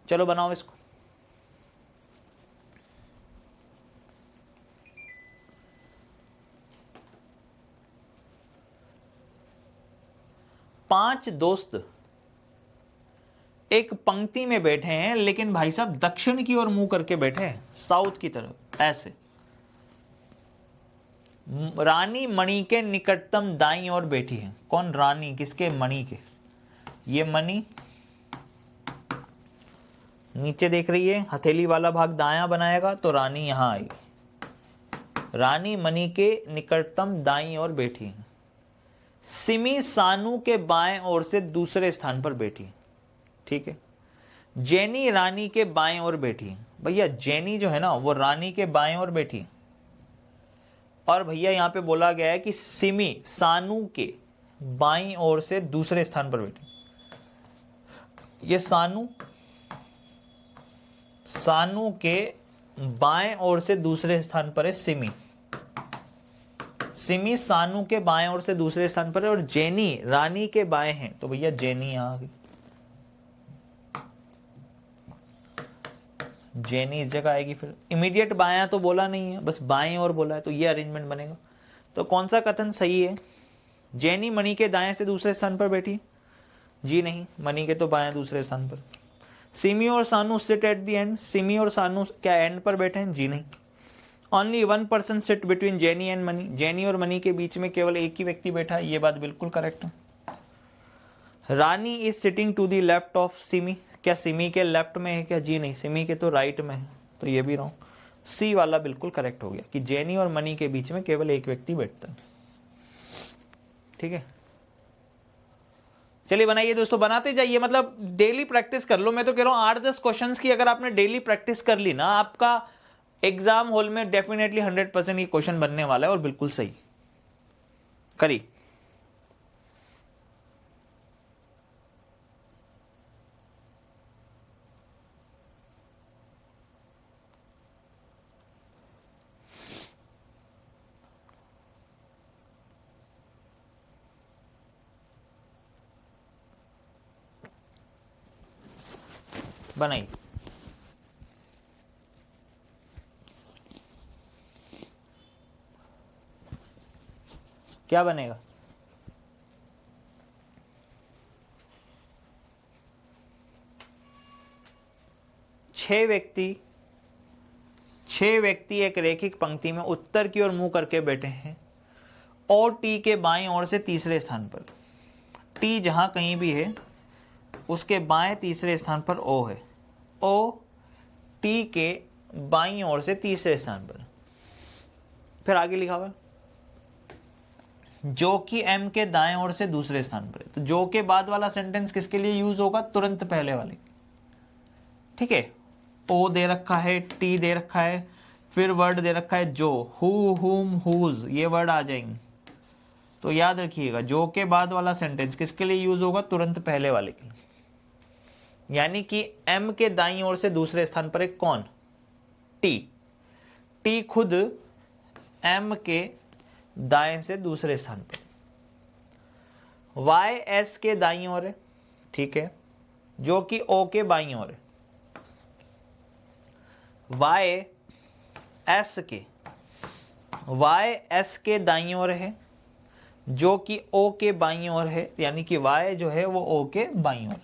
चलो बनाओ इसको। पांच दोस्त एक पंक्ति में बैठे हैं, लेकिन भाई साहब दक्षिण की ओर मुंह करके बैठे हैं, साउथ की तरफ, ऐसे। रानी मणि के निकटतम दाईं ओर बैठी है। कौन? रानी। किसके? मणि के। ये मणि नीचे देख रही है, हथेली वाला भाग दायां बनाएगा तो रानी यहां आएगी। रानी मणि के निकटतम दाईं ओर बैठी है। सिमी सानू के बाएं ओर से दूसरे स्थान पर बैठी है, ठीक है। जेनी रानी के बाएं ओर बैठी है। भैया जेनी जो है ना वो रानी के बाएं ओर बैठी है, और भैया यहां पे बोला गया है कि सिमी सानू के बाईं ओर से दूसरे स्थान पर बैठी। ये सानू के बाएं ओर से दूसरे स्थान पर है सिमी सानू के बाएं ओर से दूसरे स्थान पर है, और जेनी रानी के बाएं हैं, तो भैया जेनी यहां आ गई। जेनी इस जगह आएगी। फिर इमीडिएट बायां तो बोला नहीं है, बस बाएं ओर बोला है, तो ये अरेंजमेंट बनेगा। तो कौन सा कथन सही है? जेनी मणि के दाएं से दूसरे स्थान पर बैठी? जी नहीं, मणि के तो बाएं दूसरे स्थान पर। सिमी और सानू sit at the end. Simi और सानू क्या एंड पर बैठे हैं? जी नहीं। Only 1 person sit between jenny and money. Jenny और मनी के बीच में केवल एक ही व्यक्ति बैठा है, ये बात बिल्कुल करेक्ट है। Rani is sitting to the left of Simi. क्या सिमी के लेफ्ट में है क्या? जी नहीं, सिमी के तो राइट में है, तो ये भी रॉन्ग। सी वाला बिल्कुल करेक्ट हो गया कि जेनी और मनी के बीच में केवल एक व्यक्ति बैठता है, ठीक है। चलिए बनाइए दोस्तों, बनाते जाइए, मतलब डेली प्रैक्टिस कर लो। मैं तो कह रहा हूं 8-10 क्वेश्चंस की अगर आपने डेली प्रैक्टिस कर ली ना, आपका एग्जाम हॉल में डेफिनेटली 100% ये क्वेश्चन बनने वाला है, और बिल्कुल सही। करी बनाई। क्या बनेगा? छह व्यक्ति एक रैखिक पंक्ति में उत्तर की ओर मुंह करके बैठे हैं और टी के बाईं ओर से तीसरे स्थान पर, टी जहां कहीं भी है उसके बाएं तीसरे स्थान पर ओ है, ओ टी के बाईं ओर से तीसरे स्थान पर। फिर आगे लिखा हुआ जो कि एम के दाएं ओर से दूसरे स्थान पर है। तो जो के बाद वाला सेंटेंस किसके लिए यूज होगा? तुरंत पहले वाले। ठीक है, ओ दे रखा है, टी दे रखा है, फिर वर्ड दे रखा है जो, हु, हुम, हुज, ये वर्ड आ जाएंगे। तो याद रखिएगा जो के बाद वाला सेंटेंस किसके लिए यूज होगा? तुरंत पहले वाले के लिए। यानी कि एम के दाईं ओर से दूसरे स्थान पर एक कौन? टी। टी खुद एम के दाएं से दूसरे स्थान पर। वाई एस के दाईं ओर है, ठीक है, जो कि ओ के बाईं ओर है। वाई एस के दाईं ओर है जो कि ओ के बाईं ओर है, यानी कि वाई जो है वो ओ के बाईं ओर,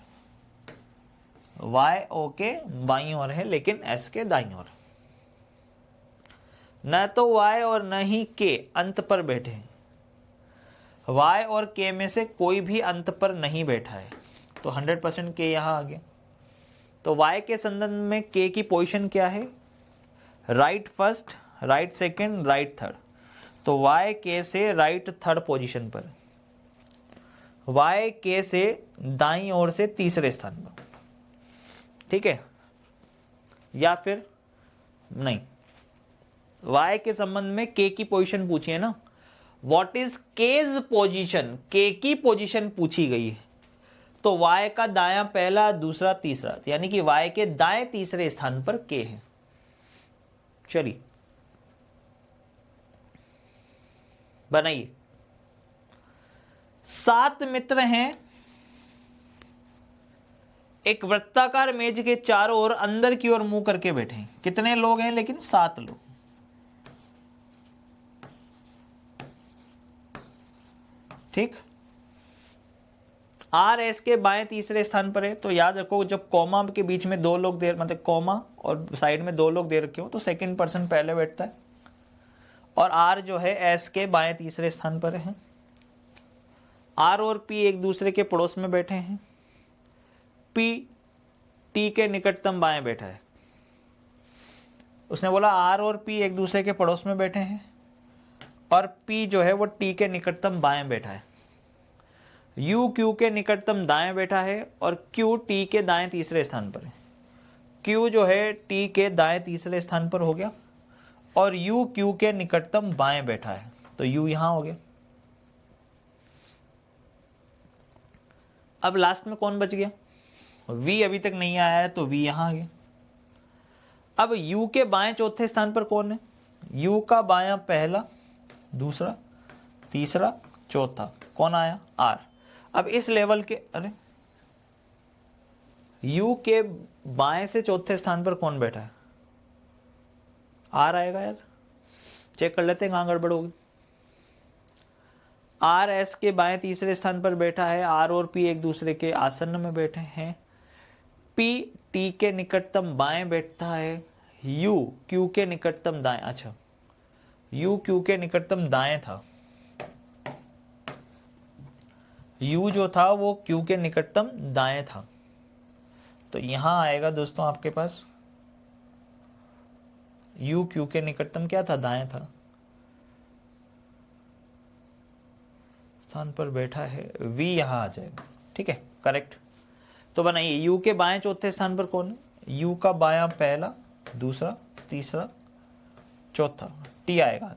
वाई ओ के बाईं ओर है लेकिन एस के दाईं ओर। न तो वाई और न ही के अंत पर बैठे हैं, वाई और के में से कोई भी अंत पर नहीं बैठा है, तो 100% के यहां आ गया। तो वाई के संदर्भ में के की पोजीशन क्या है? Right first, right second, right third. तो वाई के से राइट थर्ड पोजीशन पर, वाई के से दाईं ओर से तीसरे स्थान पर। ठीक है, या फिर नहीं, वाई के संबंध में के की पोजीशन पूछी है ना, व्हाट इज केज पोजीशन, के की पोजीशन पूछी गई है। तो वाई का दायां पहला, दूसरा, तीसरा, यानी कि वाई के दाएं तीसरे स्थान पर के है। चलिए बनाइए। 7 मित्र हैं, एक वृत्ताकार मेज के चारों ओर अंदर की ओर मुंह करके बैठे हैं। कितने लोग हैं? लेकिन 7 लोग। ठीक, आर एस के बाएं तीसरे स्थान पर है। तो याद रखो जब कॉमा के बीच में 2 लोग दे, मतलब कॉमा और साइड में 2 लोग दे रखे हो तो सेकंड पर्सन पहले बैठता है। और आर जो है एस के बाएं तीसरे स्थान पर है। आर और पी एक दूसरे के पड़ोस में बैठे हैं। पी टी के निकटतम बाएं बैठा है। उसने बोला आर और पी एक दूसरे के पड़ोस में बैठे हैं और पी जो है वो टी के निकटतम बाएं बैठा है। यू क्यू के निकटतम दाएं बैठा है और क्यू टी के दाएं तीसरे स्थान पर है। क्यू जो है टी के दाएं तीसरे स्थान पर हो गया और यू क्यू के निकटतम बाएं बैठा है, तो यू यहां हो गया। अब लास्ट में कौन बच गया? वी अभी तक नहीं आया है तो वी यहां आ गया। अब यू के बाएं चौथे स्थान पर कौन है? यू का बायां पहला, दूसरा, तीसरा, चौथा, कौन आया? आर। अब इस लेवल के, अरे यू के बाएं से चौथे स्थान पर कौन बैठा है? आर आएगा यार, चेक कर लेते हैं कहां गड़बड़ होगी। आर एस के बाएं तीसरे स्थान पर बैठा है। आर और पी एक दूसरे के आसन्न में बैठे हैं। पी टी के निकटतम बाएं बैठता है। यू क्यू के निकटतम दाएं, अच्छा यू क्यू के निकटतम दाएं था। यू जो था वो क्यू के निकटतम दाएं था, तो यहां आएगा दोस्तों आपके पास यू क्यू के निकटतम क्या था? दाएं था। स्थान पर बैठा है, वी यहां आ जाएगा। ठीक है, करेक्ट। तो बनाइए यू के बाएं चौथे स्थान पर कौन है? यू का बायां पहला, दूसरा, तीसरा, चौथा, टी आएगा।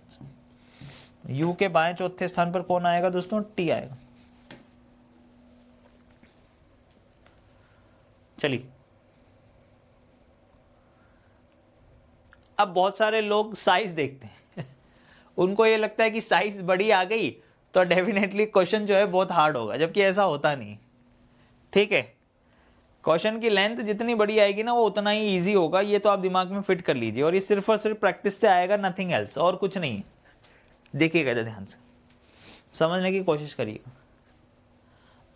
यू के बाएं चौथे स्थान पर कौन आएगा दोस्तों? टी आएगा। चलिए, अब बहुत सारे लोग साइज देखते हैं उनको ये लगता है कि साइज बड़ी आ गई तो डेफिनेटली क्वेश्चन जो है बहुत हार्ड होगा, जबकि ऐसा होता नहीं। ठीक है, क्वेश्चन की लेंथ जितनी बड़ी आएगी ना वो उतना ही इजी होगा, ये तो आप दिमाग में फिट कर लीजिए। और ये सिर्फ और सिर्फ प्रैक्टिस से आएगा, नथिंग एल्स, और कुछ नहीं है। देखिएगा ध्यान से, समझने की कोशिश करिएगा।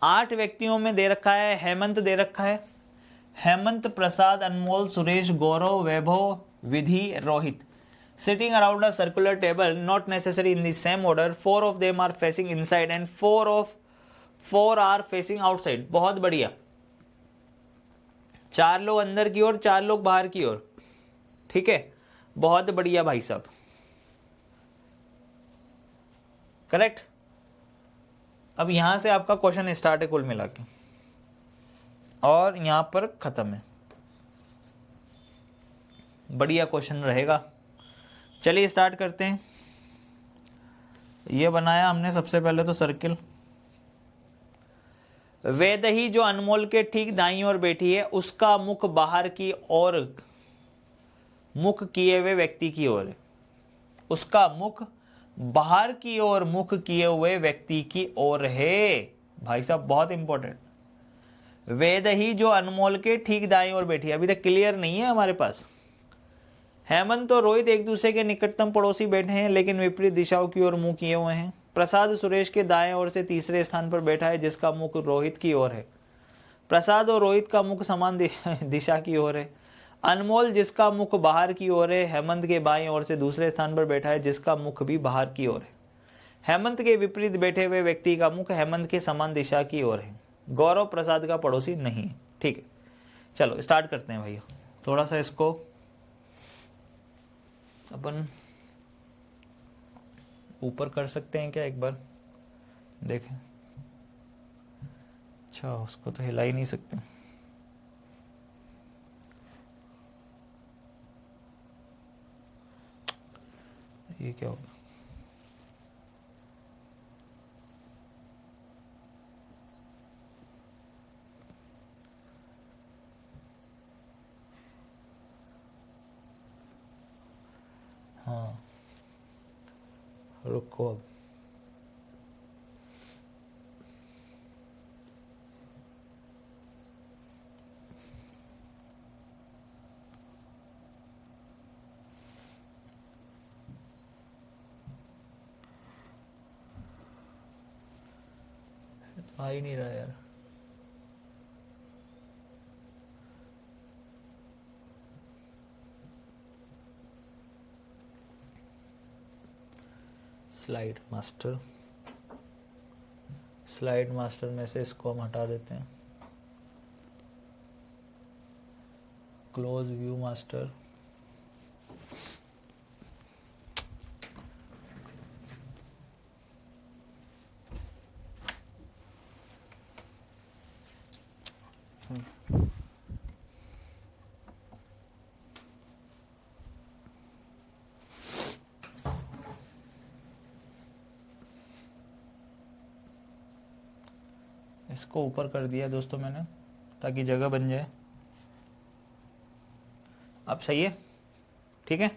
8 व्यक्तियों में दे रखा है, हेमंत दे रखा है। हेमंत, प्रसाद, अनमोल, सुरेश, गौरव, वैभव, विधि, Rohit. Sitting around a circular table, not necessary in the same order. 4 of them are facing inside and 4 are facing outside. बहुत बढ़िया. 4 लोग अंदर की ओर, 4 लोग बाहर की ओर. ठीक है, बहुत बढ़िया भाई साहब. करेक्ट. अब यहां से आपका क्वेश्चन स्टार्ट है कुल मिला के, और यहां पर खत्म है. बढ़िया क्वेश्चन रहेगा. चलिए स्टार्ट करते हैं. ये बनाया हमने सबसे पहले तो सर्किल. वेदही जो अनमोल के ठीक दाईं ओर बैठी है, उसका मुख बाहर की ओर मुख किए हुए व्यक्ति की ओर है. उसका मुख बाहर की ओर मुख किए हुए व्यक्ति की ओर है. भाई साहब बहुत इंपॉर्टेंट. वेदही जो अनमोल के ठीक दाईं ओर बैठी है. अभी तक क्लियर नहीं है हमारे पास. हेमंत और रोहित एक दूसरे के निकटतम पड़ोसी बैठे हैं, लेकिन विपरीत दिशाओं की ओर मुंह किए हुए हैं. प्रसाद सुरेश के दाएं ओर से तीसरे स्थान पर बैठा है, जिसका मुख रोहित की ओर है. प्रसाद और रोहित का मुख समान दिशा की ओर है. अनमोल जिसका मुख बाहर की ओर है, हेमंत के बाईं ओर से दूसरे स्थान पर बैठा है, जिसका मुख भी बाहर की ओर है. हेमंत के विपरीत बैठे हुए व्यक्ति का मुख हेमंत के समान दिशा की ओर है. गौरव प्रसाद का पड़ोसी नहीं है. ठीक है, चलो स्टार्ट करते हैं भैया. थोड़ा सा इसको अपन ऊपर कर सकते हैं क्या, एक बार देखें. अच्छा, उसको तो हिला ही नहीं सकते. ये क्या होगा. हाँ, रुको अब. आ ही नहीं रहा यार. स्लाइड मास्टर में से इसको हम हटा देते हैं. Close view master. इसको ऊपर कर दिया दोस्तों मैंने, ताकि जगह बन जाए. अब सही है. ठीक है,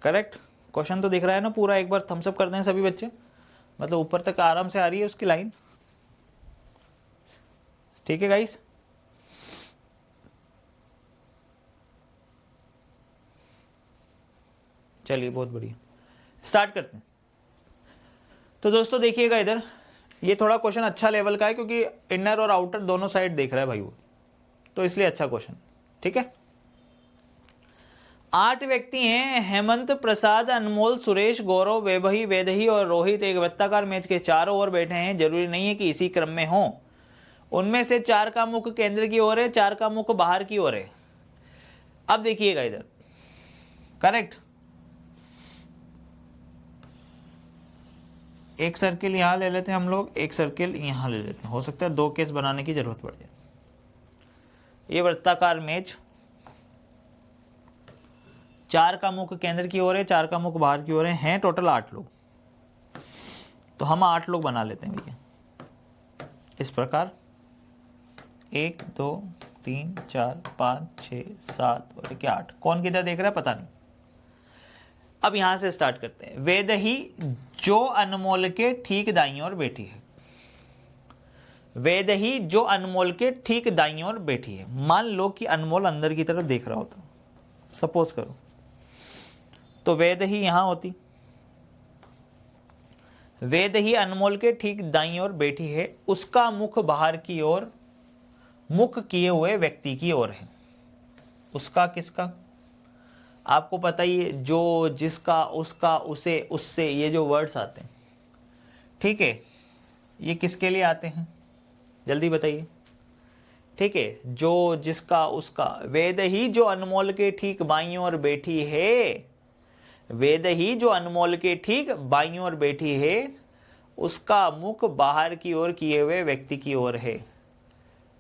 करेक्ट. क्वेश्चन तो दिख रहा है ना पूरा. एक बार थम्स अप करते हैं सभी बच्चे. मतलब ऊपर तक आराम से आ रही है उसकी लाइन. ठीक है गाइस. चलिए बहुत बढ़िया, स्टार्ट करते हैं. तो दोस्तों देखिएगा इधर, ये थोड़ा क्वेश्चन अच्छा लेवल का है, क्योंकि इनर और आउटर दोनों साइड देख रहा है भाई वो, तो इसलिए अच्छा क्वेश्चन. ठीक है. 8 व्यक्ति हैं. हेमंत, प्रसाद, अनमोल, सुरेश, गौरव, वैभवी, वेदही और रोहित एक वृत्ताकार मेज के चारों ओर बैठे हैं. जरूरी नहीं है कि इसी क्रम में हो. उनमें से 4 का मुख केंद्र की ओर है, 4 का मुख बाहर की ओर है. अब देखिएगा इधर, करेक्ट. एक सर्किल यहां ले लेते हैं हम लोग, एक सर्किल यहां ले लेते हैं. हो सकता है 2 केस बनाने की जरूरत पड़ जाए. ये वृत्ताकार मेज, 4 का मुख केंद्र की ओर है, 4 का मुख बाहर की ओर है. हैं टोटल 8 लोग. तो हम 8 लोग बना लेते हैं भैया इस प्रकार. 1 2 3 4 5 6 7 और 8. कौन किधर देख रहा है पता नहीं. अब यहां से स्टार्ट करते हैं. वेदही जो अनमोल के ठीक दाईं ओर बैठी है. वेदही जो अनमोल के ठीक दाईं ओर बैठी है. मान लो कि अनमोल अंदर की तरफ देख रहा होता, सपोज करो, तो वेदही यहां होती. वेदही अनमोल के ठीक दाईं ओर बैठी है. उसका मुख बाहर की ओर मुख किए हुए व्यक्ति की ओर है। उसका किसका? आपको पता ही है, जो, जिसका, उसका, उसे, उससे, ये जो वर्ड्स आते हैं, ठीक है, ये किसके लिए आते हैं? जल्दी बताइए। ठीक है, जो, जिसका, उसका। वेद ही जो अनमोल के ठीक बाईं ओर बैठी है, वेद ही जो अनमोल के ठीक बाईं ओर बैठी है, उसका मुख बाहर की ओर किए हुए व्यक्ति की ओर है।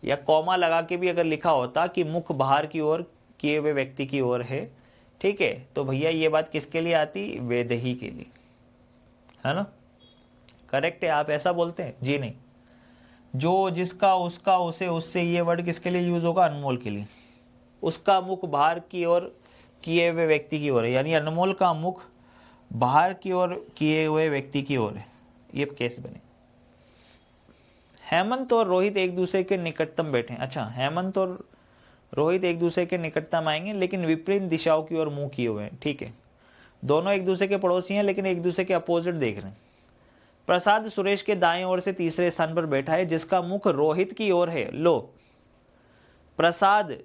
या कॉमा लगा के भी अगर लिखा होता कि मुख बाहर की ओर किए हुए व्यक्ति की ओर है, ठीक है, तो भैया ये बात किसके लिए आती? वेद ही के लिए, है ना? करेक्ट है। आप ऐसा बोलते हैं? जी नहीं। जो, जिसका, उसका, उसे, उससे, ये वर्ड किसके लिए यूज होगा? अनमोल के लिए। उसका मुख बाहर की ओर किए हुए व्यक्ति की ओर है, यानी अनमोल का मुख बाहर की ओर किए हुए व्यक्ति की ओर है। ये केस बने। हेमंत और रोहित एक दूसरे के निकटतम बैठे हैं। अच्छा, हेमंत और रोहित एक दूसरे के निकटतम आएंगे, लेकिन विपरीत दिशाओं की ओर मुंह किए हुए हैं। ठीक है, दोनों एक दूसरे के पड़ोसी हैं, लेकिन एक दूसरे के अपोजिट देख रहे हैं। प्रसाद सुरेश के दाएं ओर से तीसरे स्थान पर बैठा है, जिसका मुख रोहित की ओर है। लो, प्रसाद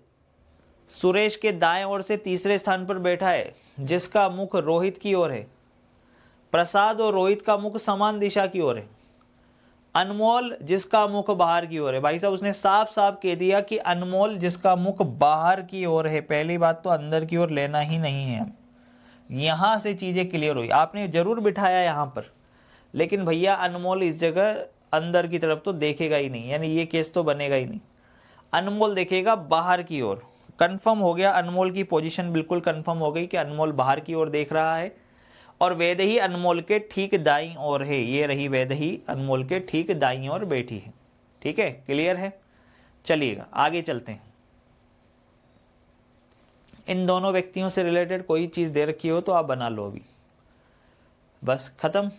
सुरेश के दाएं ओर से तीसरे स्थान पर बैठा है, जिसका मुख रोहित की ओर है। प्रसाद और रोहित का मुख समान दिशा की ओर है। अनमोल जिसका मुख बाहर की ओर है। भाई साहब, उसने साफ साफ कह दिया कि अनमोल जिसका मुख बाहर की ओर है। पहली बात तो अंदर की ओर लेना ही नहीं है। यहां से चीजें क्लियर हुई। आपने जरूर बिठाया यहां पर, लेकिन भैया अनमोल इस जगह अंदर की तरफ तो देखेगा ही नहीं, यानी ये केस तो बनेगा ही नहीं। अनमोल देखेगा बाहर की ओर। कंफर्म हो गया, अनमोल की पोजीशन बिल्कुल कंफर्म हो गई कि अनमोल बाहर की ओर देख रहा है, और वेद ही अनमोल के ठीक दाईं ओर है। ये रही वेद ही अनमोल के ठीक दाईं ओर बैठी है। ठीक है, क्लियर है? चलिएगा आगे चलते हैं। इन दोनों व्यक्तियों से रिलेटेड कोई चीज दे रखी हो तो आप बना लो अभी, बस खत्म।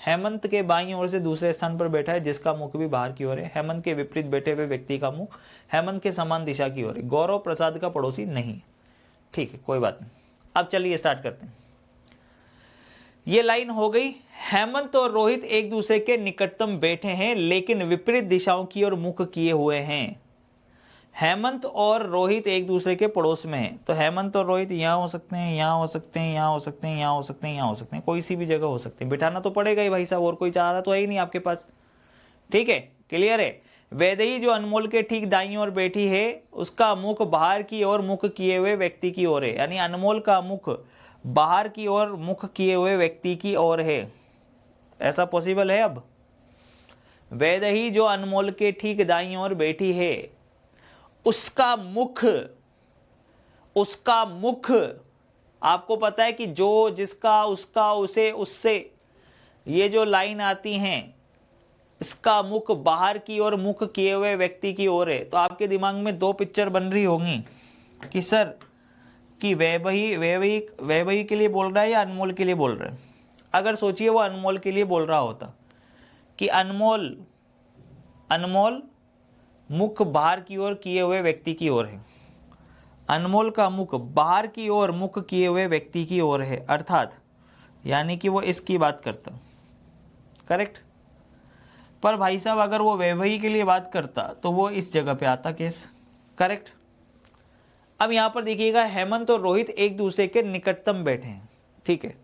हेमंत के बाईं ओर से दूसरे स्थान पर बैठा है, जिसका मुख भी बाहर की ओर है। हेमंत के विपरीत बैठे हुए व्यक्ति का मुख हेमंत के समान दिशा की ओर है। गौरव प्रसाद का पड़ोसी नहीं। ठीक है, कोई बात नहीं। अब चलिए स्टार्ट करते हैं। ये लाइन हो गई। हेमंत और रोहित एक दूसरे के निकटतम बैठे हैं, लेकिन विपरीत दिशाओं की ओर मुख किए हुए हैं। हेमंत और रोहित एक दूसरे के पड़ोस में हैं, तो हेमंत और रोहित यहाँ हो सकते हैं, यहाँ हो सकते हैं, यहाँ हो सकते हैं, यहाँ हो सकते हैं, यहाँ हो सकते हैं, कोई सी भी जगह हो सकते हैं। बिठाना तो पड़ेगा ही भाई साहब, और कोई चारा तो है ही नहीं आपके पास। ठीक है, क्लियर है? वैदेही जो अनमोल के ठीक दाईं ओर बैठी है, उसका मुख बाहर की ओर मुख किए हुए व्यक्ति की ओर है, यानी अनमोल का मुख बाहर की ओर मुख किए हुए व्यक्ति की ओर है। ऐसा पॉसिबल है? अब वैदेही जो अनमोल के ठीक दाईं ओर बैठी है, उसका मुख आपको पता है कि जो, जिसका, उसका, उसे, उससे, ये जो लाइन आती हैं, इसका मुख बाहर की ओर मुख किए हुए व्यक्ति की ओर है। तो आपके दिमाग में दो पिक्चर बन रही होंगी कि सर, कि वैभवी के लिए बोल रहा है या अनमोल के लिए बोल रहा है। अगर सोचिए वो अनमोल के लिए बोल रहा होता कि अनमोल मुख बाहर की ओर किए हुए व्यक्ति की ओर है। अनमोल का मुख बाहर की ओर मुख किए हुए व्यक्ति की ओर है, अर्थात यानी कि वो इसकी बात करता। करेक्ट? पर भाई साहब, अगर वो वैभवी के लिए बात करता तो वो इस जगह पे आता केस। करेक्ट? अब यहां पर देखिएगा, हेमंत और रोहित एक दूसरे के निकटतम बैठे हैं। ठीक है,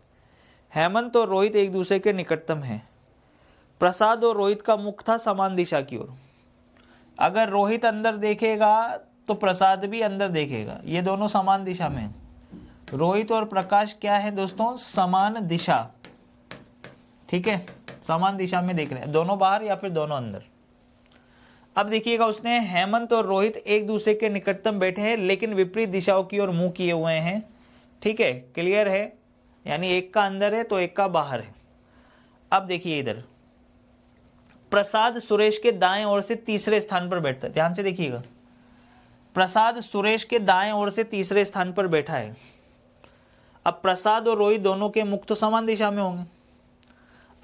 हेमंत और रोहित एक दूसरे के निकटतम हैं। प्रसाद और रोहित का मुख था समान दिशा की ओर। अगर रोहित अंदर देखेगा तो प्रसाद भी अंदर देखेगा। ये दोनों समान दिशा में हैं। रोहित और प्रकाश क्या है दोस्तों? समान दिशा। ठीक है, समान दिशा में देख रहे हैं, दोनों बाहर या फिर दोनों अंदर। अब देखिएगा, उसने हेमंत और रोहित एक दूसरे के निकटतम बैठे हैं, लेकिन विपरीत दिशाओं की ओर मुंह किए हुए हैं। ठीक है, क्लियर है? यानी एक का अंदर है तो एक का बाहर है। अब देखिए इधर, प्रसाद सुरेश के दाएं ओर से तीसरे स्थान पर बैठता है। ध्यान से देखिएगा, प्रसाद सुरेश के दाएं ओर से तीसरे स्थान पर बैठा है। अब प्रसाद और रोहित दोनों के मुख तो समान दिशा में होंगे।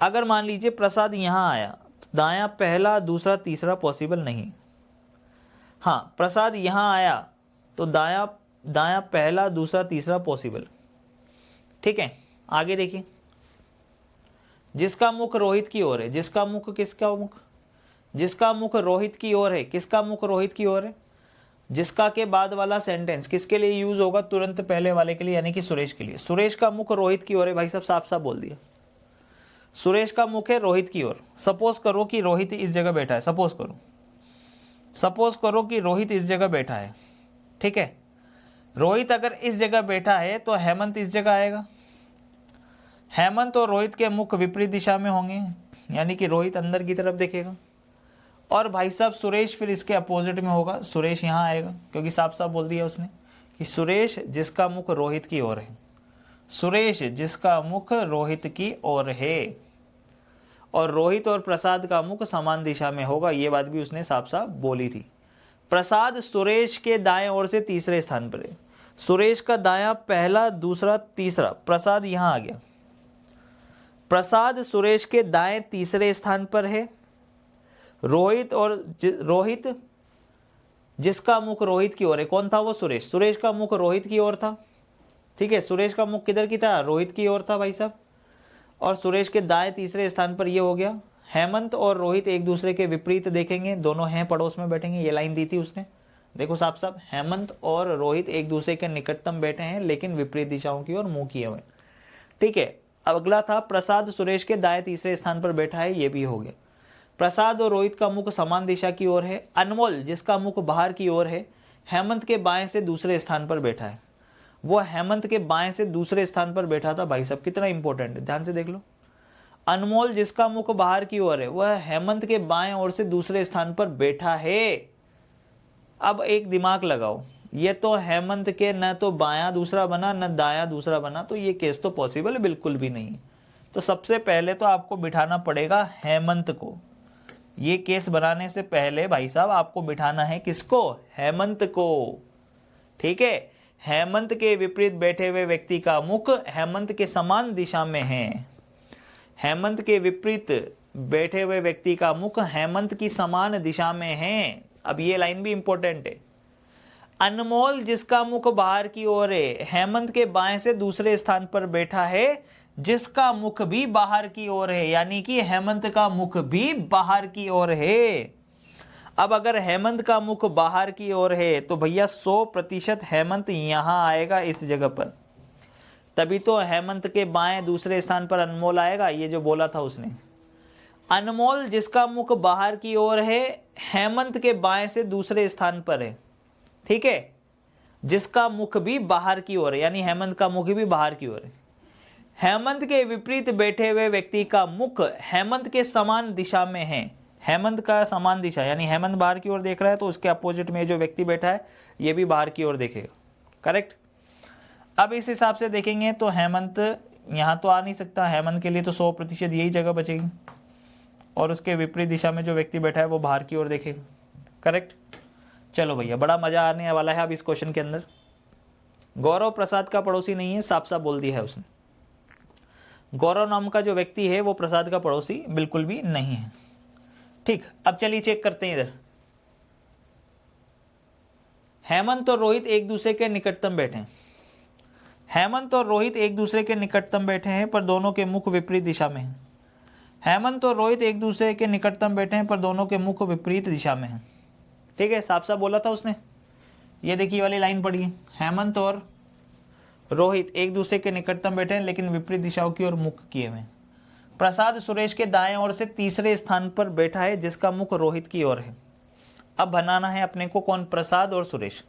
अगर मान लीजिए प्रसाद यहां आया, दायां पहला, दूसरा, तीसरा पॉसिबल नहीं। हाँ, प्रसाद यहां आया तो दायां पहला, दूसरा, तीसरा पॉसिबल। ठीक है, आगे देखिए, जिसका मुख रोहित की ओर है। जिसका मुख, किसका मुख? जिसका मुख रोहित की ओर है, किसका मुख रोहित की ओर है, जिसका के बाद वाला सेंटेंस किसके लिए यूज होगा, तुरंत पहले वाले के लिए, यानी कि सुरेश के लिए। सुरेश का मुख रोहित की ओर है, भाई साहब साफ साफ बोल दिया, सुरेश का मुख है रोहित की ओर। सपोज करो कि रोहित इस जगह बैठा है, सपोज करो कि रोहित इस जगह बैठा है, ठीक है। रोहित अगर इस जगह बैठा है तो हेमंत इस जगह आएगा। हेमंत और रोहित के मुख विपरीत दिशा में होंगे, यानी कि रोहित अंदर की तरफ देखेगा, और भाई साहब सुरेश फिर इसके अपोजिट में होगा, सुरेश यहाँ आएगा, क्योंकि साफ साफ बोल दिया उसने कि सुरेश जिसका मुख रोहित की ओर है, सुरेश जिसका मुख रोहित की ओर है, और रोहित और प्रसाद का मुख समान दिशा में होगा, ये बात भी उसने साफ साफ बोली थी। प्रसाद सुरेश के दाएं ओर से तीसरे स्थान पर है, सुरेश का दायां पहला, दूसरा, तीसरा, प्रसाद यहां आ गया। प्रसाद सुरेश के दाएं तीसरे स्थान पर है। रोहित जिसका मुख रोहित की ओर है, कौन था वो, सुरेश। सुरेश का मुख रोहित की ओर था, ठीक है। सुरेश का मुख किधर की था, रोहित की ओर था भाई साहब। और सुरेश के दाएं तीसरे स्थान पर ये हो गया। हेमंत और रोहित एक दूसरे के विपरीत देखेंगे, दोनों हैं पड़ोस में बैठेंगे, ये लाइन दी थी उसने, देखो साफ साफ, हेमंत और रोहित एक दूसरे के निकटतम बैठे हैं लेकिन विपरीत दिशाओं की ओर मुंह किए हुए, ठीक है। अब अगला था प्रसाद सुरेश के दाएं तीसरे स्थान पर बैठा है, ये भी हो गया। प्रसाद और रोहित का मुख समान दिशा की ओर है। अनमोल जिसका मुख बाहर की ओर है, हेमंत के बाएं से दूसरे स्थान पर बैठा है। वो हेमंत के बाएं से दूसरे स्थान पर बैठा था भाई साहब, कितना इंपॉर्टेंट है, ध्यान से देख लो। अनमोल जिसका मुख बाहर की ओर है, वह हेमंत के बाएं ओर से दूसरे स्थान पर बैठा है। अब एक दिमाग लगाओ, ये तो हेमंत के न तो बायां दूसरा बना न दायां दूसरा बना, तो ये केस तो पॉसिबल बिल्कुल भी नहीं है। तो सबसे पहले तो आपको बिठाना पड़ेगा हेमंत को, ये केस बनाने से पहले भाई साहब आपको बिठाना है किसको, हेमंत को, ठीक है। हेमंत के विपरीत बैठे हुए व्यक्ति का मुख हेमंत के समान दिशा में है। हेमंत के विपरीत बैठे हुए व्यक्ति का मुख हेमंत की समान दिशा में है। अब ये लाइन भी इंपॉर्टेंट है। अनमोल जिसका मुख बाहर की ओर है, हेमंत के बाएं से दूसरे स्थान पर बैठा है, जिसका मुख भी बाहर की ओर है, यानी कि हेमंत का मुख भी बाहर की ओर है। अब अगर हेमंत का मुख बाहर की ओर है तो भैया 100% हेमंत यहां आएगा इस जगह पर, तभी तो हेमंत के बाएं दूसरे स्थान पर अनमोल आएगा, ये जो बोला था उसने। अनमोल जिसका मुख बाहर की ओर है, हेमंत के बाएं से दूसरे स्थान पर है, ठीक है, जिसका मुख भी बाहर की ओर है, यानी हेमंत का मुख भी बाहर की ओर है। हेमंत के विपरीत बैठे हुए व्यक्ति का मुख हेमंत के समान दिशा में है। हेमंत का समान दिशा, यानी हेमंत बाहर की ओर देख रहा है तो उसके अपोजिट में जो व्यक्ति बैठा है ये भी बाहर की ओर देखेगा, करेक्ट। अब इस हिसाब से देखेंगे तो हेमंत यहां तो आ नहीं सकता, हेमंत के लिए तो 100% यही जगह बचेगी, और उसके विपरीत दिशा में जो व्यक्ति बैठा है वो बाहर की ओर देखेगा, करेक्ट। चलो भैया, बड़ा मजा आने वाला है अब इस क्वेश्चन के अंदर। गौरव प्रसाद का पड़ोसी नहीं है, साफ साफ बोल दिया है उसने। गौरव नाम का जो व्यक्ति है वो प्रसाद का पड़ोसी बिल्कुल भी नहीं है, ठीक। अब चलिए चेक करते हैं इधर। हेमंत और रोहित एक दूसरे के निकटतम बैठे हैं। हेमंत और रोहित एक दूसरे के निकटतम बैठे हैं पर दोनों के मुख विपरीत दिशा में हैं। हेमंत और रोहित एक दूसरे के निकटतम बैठे हैं पर दोनों के मुख विपरीत दिशा में हैं, ठीक है, साफ साफ बोला था उसने। ये देखिए वाली लाइन पढ़ी है, हेमंत और रोहित एक दूसरे के निकटतम बैठे हैं लेकिन विपरीत दिशाओं की ओर मुख किए हुए। प्रसाद सुरेश के दाएं ओर से तीसरे स्थान पर बैठा है, जिसका मुख रोहित की ओर है। अब बनाना है अपने को कौन, प्रसाद और सुरेश।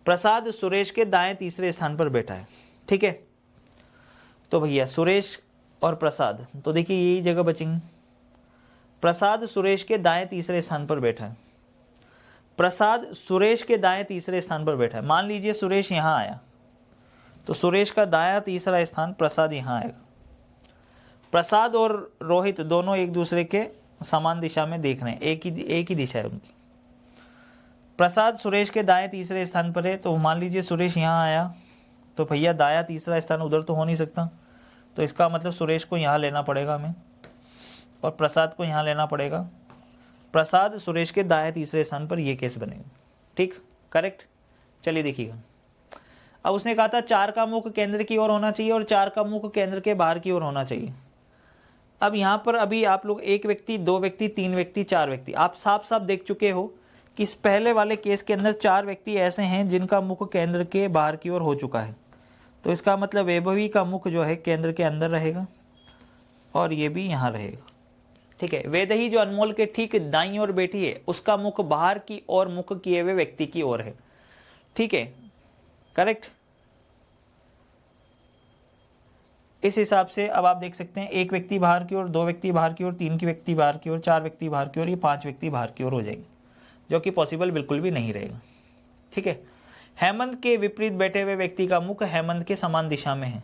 प्रसाद सुरेश के दाएं तीसरे स्थान पर बैठा है, ठीक है। तो भैया सुरेश और प्रसाद, तो देखिए यही जगह बचेंगी। प्रसाद सुरेश के दाएं तीसरे स्थान पर बैठा है। प्रसाद सुरेश के दाएं तीसरे स्थान पर बैठा है। मान लीजिए सुरेश यहां आया तो सुरेश का दायां तीसरा स्थान प्रसाद यहां आएगा। प्रसाद और रोहित दोनों एक दूसरे के समान दिशा में देख रहे हैं, एक ही दिशा है उनकी। प्रसाद सुरेश के दाएं तीसरे स्थान पर है, तो मान लीजिए सुरेश यहाँ आया तो भैया दायां तीसरा स्थान उधर तो हो नहीं सकता, तो इसका मतलब सुरेश को यहाँ लेना पड़ेगा हमें और प्रसाद को यहाँ लेना पड़ेगा। प्रसाद सुरेश के दाएं तीसरे स्थान पर ये केस बनेगा, ठीक, करेक्ट। चलिए देखिएगा, अब उसने कहा था 4 का मुख केंद्र की ओर होना चाहिए और 4 का मुख केंद्र के बाहर की ओर होना चाहिए। अब यहां पर अभी आप लोग एक व्यक्ति, दो व्यक्ति, तीन व्यक्ति, चार व्यक्ति, आप साफ साफ देख चुके हो कि इस पहले वाले केस के अंदर चार व्यक्ति ऐसे हैं जिनका मुख केंद्र के बाहर की ओर हो चुका है। तो इसका मतलब वैभवी का मुख जो है केंद्र के अंदर रहेगा और ये भी यहां रहेगा। ठीक है, वेदही जो अनमोल के ठीक दाईं ओर बैठी है उसका मुख बाहर की ओर मुख किए हुए व्यक्ति की ओर है। ठीक है, करेक्ट। इस हिसाब से अब आप देख सकते हैं एक व्यक्ति बाहर की ओर, दो व्यक्ति बाहर की ओर, तीन की व्यक्ति बाहर की ओर, चार व्यक्ति बाहर की ओर, ये पांच व्यक्ति बाहर की ओर हो जाएंगे, जो कि पॉसिबल बिल्कुल भी नहीं रहेगा। ठीक है, हेमंत के विपरीत बैठे हुए व्यक्ति का मुख हेमंत के समान दिशा में है,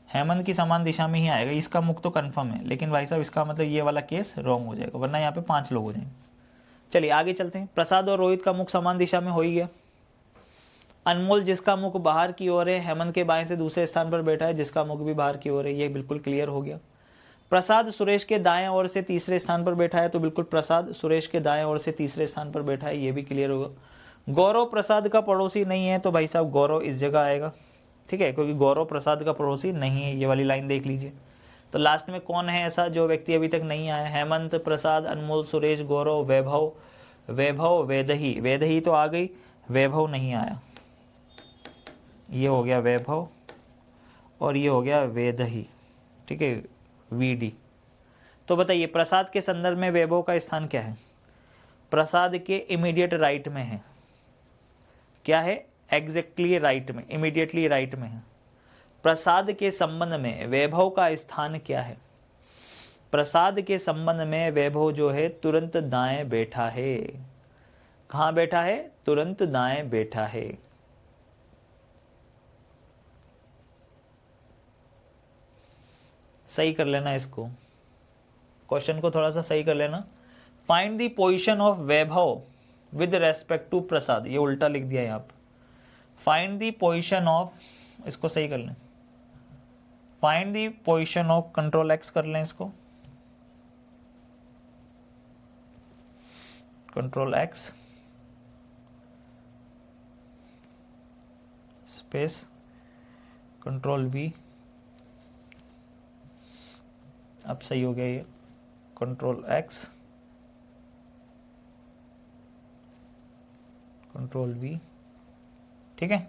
हेमंत की समान दिशा में ही आएगा, इसका मुख तो कंफर्म है। लेकिन भाई साहब इसका मतलब ये वाला केस रॉन्ग हो जाएगा, वरना यहाँ पे पांच लोग हो जाएंगे। चलिए आगे चलते हैं। प्रसाद और रोहित का मुख समान दिशा में हो ही गया। अनमोल जिसका मुख बाहर की ओर है, हेमंत के बाएं से दूसरे स्थान पर बैठा है जिसका मुख भी बाहर की ओर है, ये बिल्कुल क्लियर हो गया। प्रसाद सुरेश के दाएं ओर से तीसरे स्थान पर बैठा है, तो बिल्कुल प्रसाद सुरेश के दाएं ओर से तीसरे स्थान पर बैठा है, ये भी क्लियर होगा। गौरव प्रसाद का पड़ोसी नहीं है, तो भाई साहब गौरव इस जगह आएगा। ठीक है, क्योंकि गौरव प्रसाद का पड़ोसी नहीं है, ये वाली लाइन देख लीजिए। तो लास्ट में कौन है ऐसा जो व्यक्ति अभी तक नहीं आया? हेमंत, प्रसाद, अनमोल, सुरेश, गौरव, वैभव, वैभव, वेदही, वेदही तो आ गई, वैभव नहीं आया। ये हो गया वैभव और ये हो गया वेदही। ठीक है, वीडी। तो बताइए प्रसाद के संदर्भ में वैभव का स्थान क्या है? प्रसाद के इमीडिएट राइट में है। क्या है? एग्जैक्टली राइट में, इमीडिएटली राइट में है। प्रसाद के संबंध में वैभव का स्थान क्या है? प्रसाद के संबंध में वैभव जो है तुरंत दाएं बैठा है। कहां बैठा है? तुरंत दाएं बैठा है। सही कर लेना इसको, क्वेश्चन को थोड़ा सा सही कर लेना। Find the position of Vaibhav with respect to Prasad, ये उल्टा लिख दिया यहां पर। फाइंड द पोजीशन ऑफ, इसको सही कर लें, find the position of, control x कर लें इसको, control x space control we, अब सही हो गया ये, कंट्रोल एक्स कंट्रोल वी। ठीक है,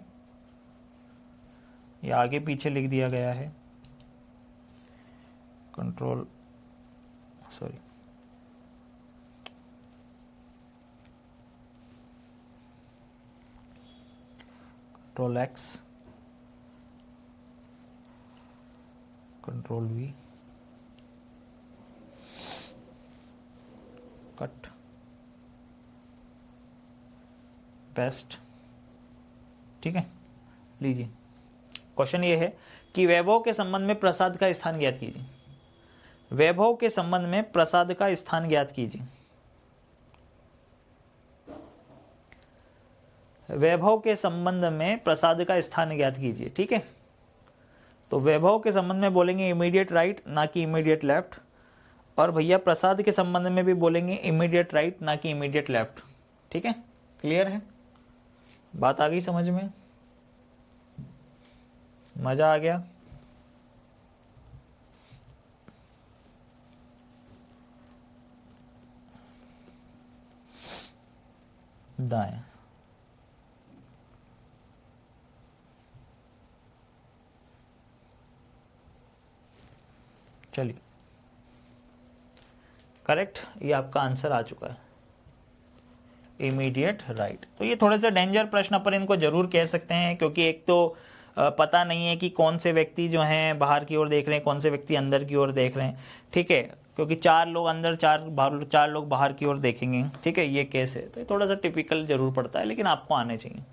ये आगे पीछे लिख दिया गया है, control sorry control x control we, cut, best. ठीक है, लीजिए क्वेश्चन ये है कि वैभव के संबंध में प्रसाद का स्थान ज्ञात कीजिए। वैभव के संबंध में प्रसाद का स्थान ज्ञात कीजिए। वैभव के संबंध में प्रसाद का स्थान ज्ञात कीजिए। ठीक है, तो वैभव के संबंध में बोलेंगे इमीडिएट राइट, ना कि इमीडिएट लेफ्ट। और भैया प्रसाद के संबंध में भी बोलेंगे इमीडिएट राइट, ना कि इमीडिएट लेफ्ट। ठीक है, क्लियर है? बात आ गई समझ में? मजा आ गया? दाएं, चलिए करेक्ट, ये आपका आंसर आ चुका है, इमीडिएट राइट। तो ये थोड़े से डेंजर प्रश्न अपन इनको जरूर कह सकते हैं, क्योंकि एक तो पता नहीं है कि कौन से व्यक्ति जो हैं बाहर की ओर देख रहे हैं, कौन से व्यक्ति अंदर की ओर देख रहे हैं। ठीक है, क्योंकि चार लोग अंदर, चार लोग बाहर की ओर देखेंगे। ठीक है, ये केस है, तो थोड़ा सा टिपिकल जरूर पड़ता है, लेकिन आपको आने चाहिए।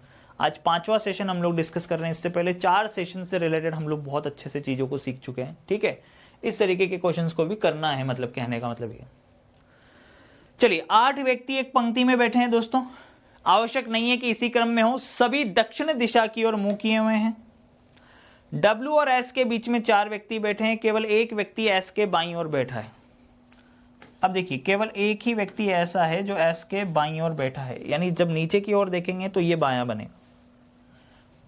आज 5वां सेशन हम लोग डिस्कस कर रहे हैं, इससे पहले 4 सेशन से रिलेटेड हम लोग बहुत अच्छे से चीज़ों को सीख चुके हैं। ठीक है, इस तरीके के क्वेश्चंस को भी करना है, मतलब कहने का मतलब ये। चलिए 8 व्यक्ति एक पंक्ति में बैठे हैं दोस्तों, आवश्यक नहीं है कि इसी क्रम में हो, सभी दक्षिण दिशा की ओर मुंह किए हुए हैं। W और S के बीच में 4 व्यक्ति बैठे हैं, केवल एक व्यक्ति S के बाईं ओर बैठा है। अब देखिए केवल एक ही व्यक्ति ऐसा है जो S के बाईं ओर बैठा है, यानी जब नीचे की ओर देखेंगे तो ये बायां बनेगा।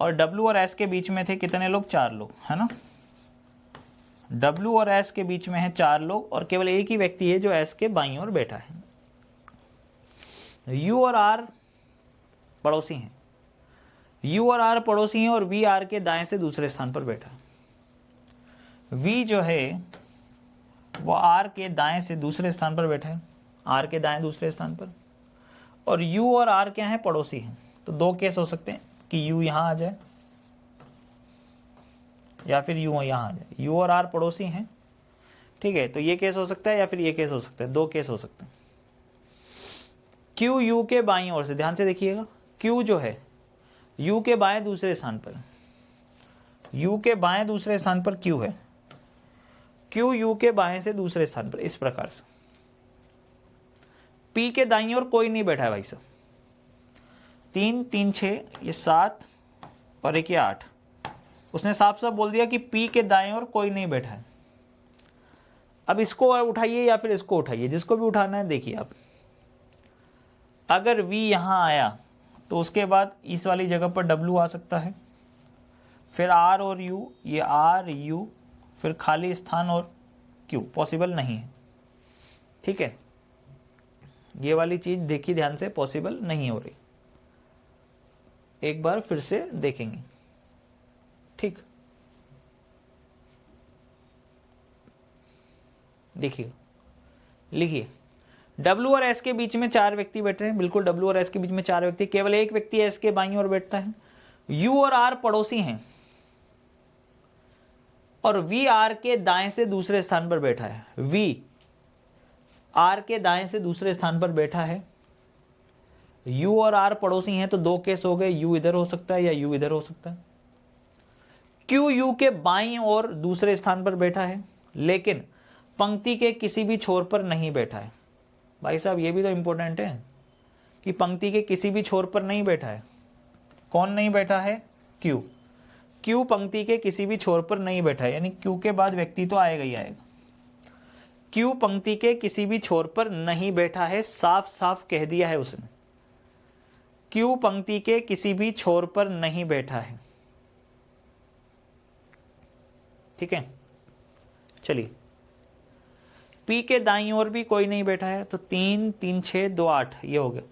और W और S के बीच में थे कितने लोग? 4 लोग, है ना? W और S के बीच में है 4 लोग और केवल एक ही व्यक्ति है जो S के बाईं ओर बैठा है। U और R पड़ोसी हैं। U और R पड़ोसी हैं और V R के दाएं से दूसरे स्थान पर बैठा है। V जो है वो R के दाएं से दूसरे स्थान पर बैठा है, R के दाएं दूसरे स्थान पर। और U और R क्या है? पड़ोसी हैं। तो दो केस हो सकते हैं कि U यहां आ जाए या फिर U यहां आ जाए। U और R पड़ोसी हैं, ठीक है, तो ये केस हो सकता है या फिर ये केस हो सकता है, दो केस हो सकते हैं। Q U के बाईं ओर से, ध्यान से देखिएगा, Q जो है U के बाएं दूसरे स्थान पर, U के बाएं दूसरे स्थान पर Q है, Q U के बाएं से दूसरे स्थान पर, इस प्रकार से। P के दाईं ओर कोई नहीं बैठा है भाई साहब, 3 3 6 ये 7 और एक ये 8। उसने साफ साफ बोल दिया कि P के दाएं ओर कोई नहीं बैठा है। अब इसको उठाइए या फिर इसको उठाइए, जिसको भी उठाना है। देखिए आप, अगर V यहां आया तो उसके बाद इस वाली जगह पर W आ सकता है, फिर R और U, ये R U, फिर खाली स्थान और Q पॉसिबल नहीं है, ठीक है। ये वाली चीज देखिए ध्यान से, पॉसिबल नहीं हो रही। एक बार फिर से देखेंगे, ठीक। देखिए, लिखिए, W और S के बीच में 4 व्यक्ति बैठे हैं। बिल्कुल, W और S के बीच में 4 व्यक्ति, केवल एक व्यक्ति S के बाईं ओर बैठता है। U और R पड़ोसी हैं और V R के दाएं से दूसरे स्थान पर बैठा है। V R के दाएं से दूसरे स्थान पर बैठा है। U और R पड़ोसी हैं, तो दो केस हो गए, U इधर हो सकता है या U इधर हो सकता है। Q U के बाईं ओर दूसरे स्थान पर बैठा है, लेकिन पंक्ति के किसी भी छोर पर नहीं बैठा है। भाई साहब, ये भी तो इंपॉर्टेंट है कि पंक्ति के किसी भी छोर पर नहीं बैठा है। कौन नहीं बैठा है? Q। Q पंक्ति के किसी भी छोर पर नहीं बैठा है, यानी Q के बाद व्यक्ति तो आएगा ही आएगा। Q पंक्ति के किसी भी छोर पर नहीं बैठा है, साफ साफ कह दिया है उसने। Q पंक्ति के किसी भी छोर पर नहीं बैठा है, ठीक है। चलिए, P के दाईं ओर भी कोई नहीं बैठा है, तो 3 3 6 2 8 ये हो गया।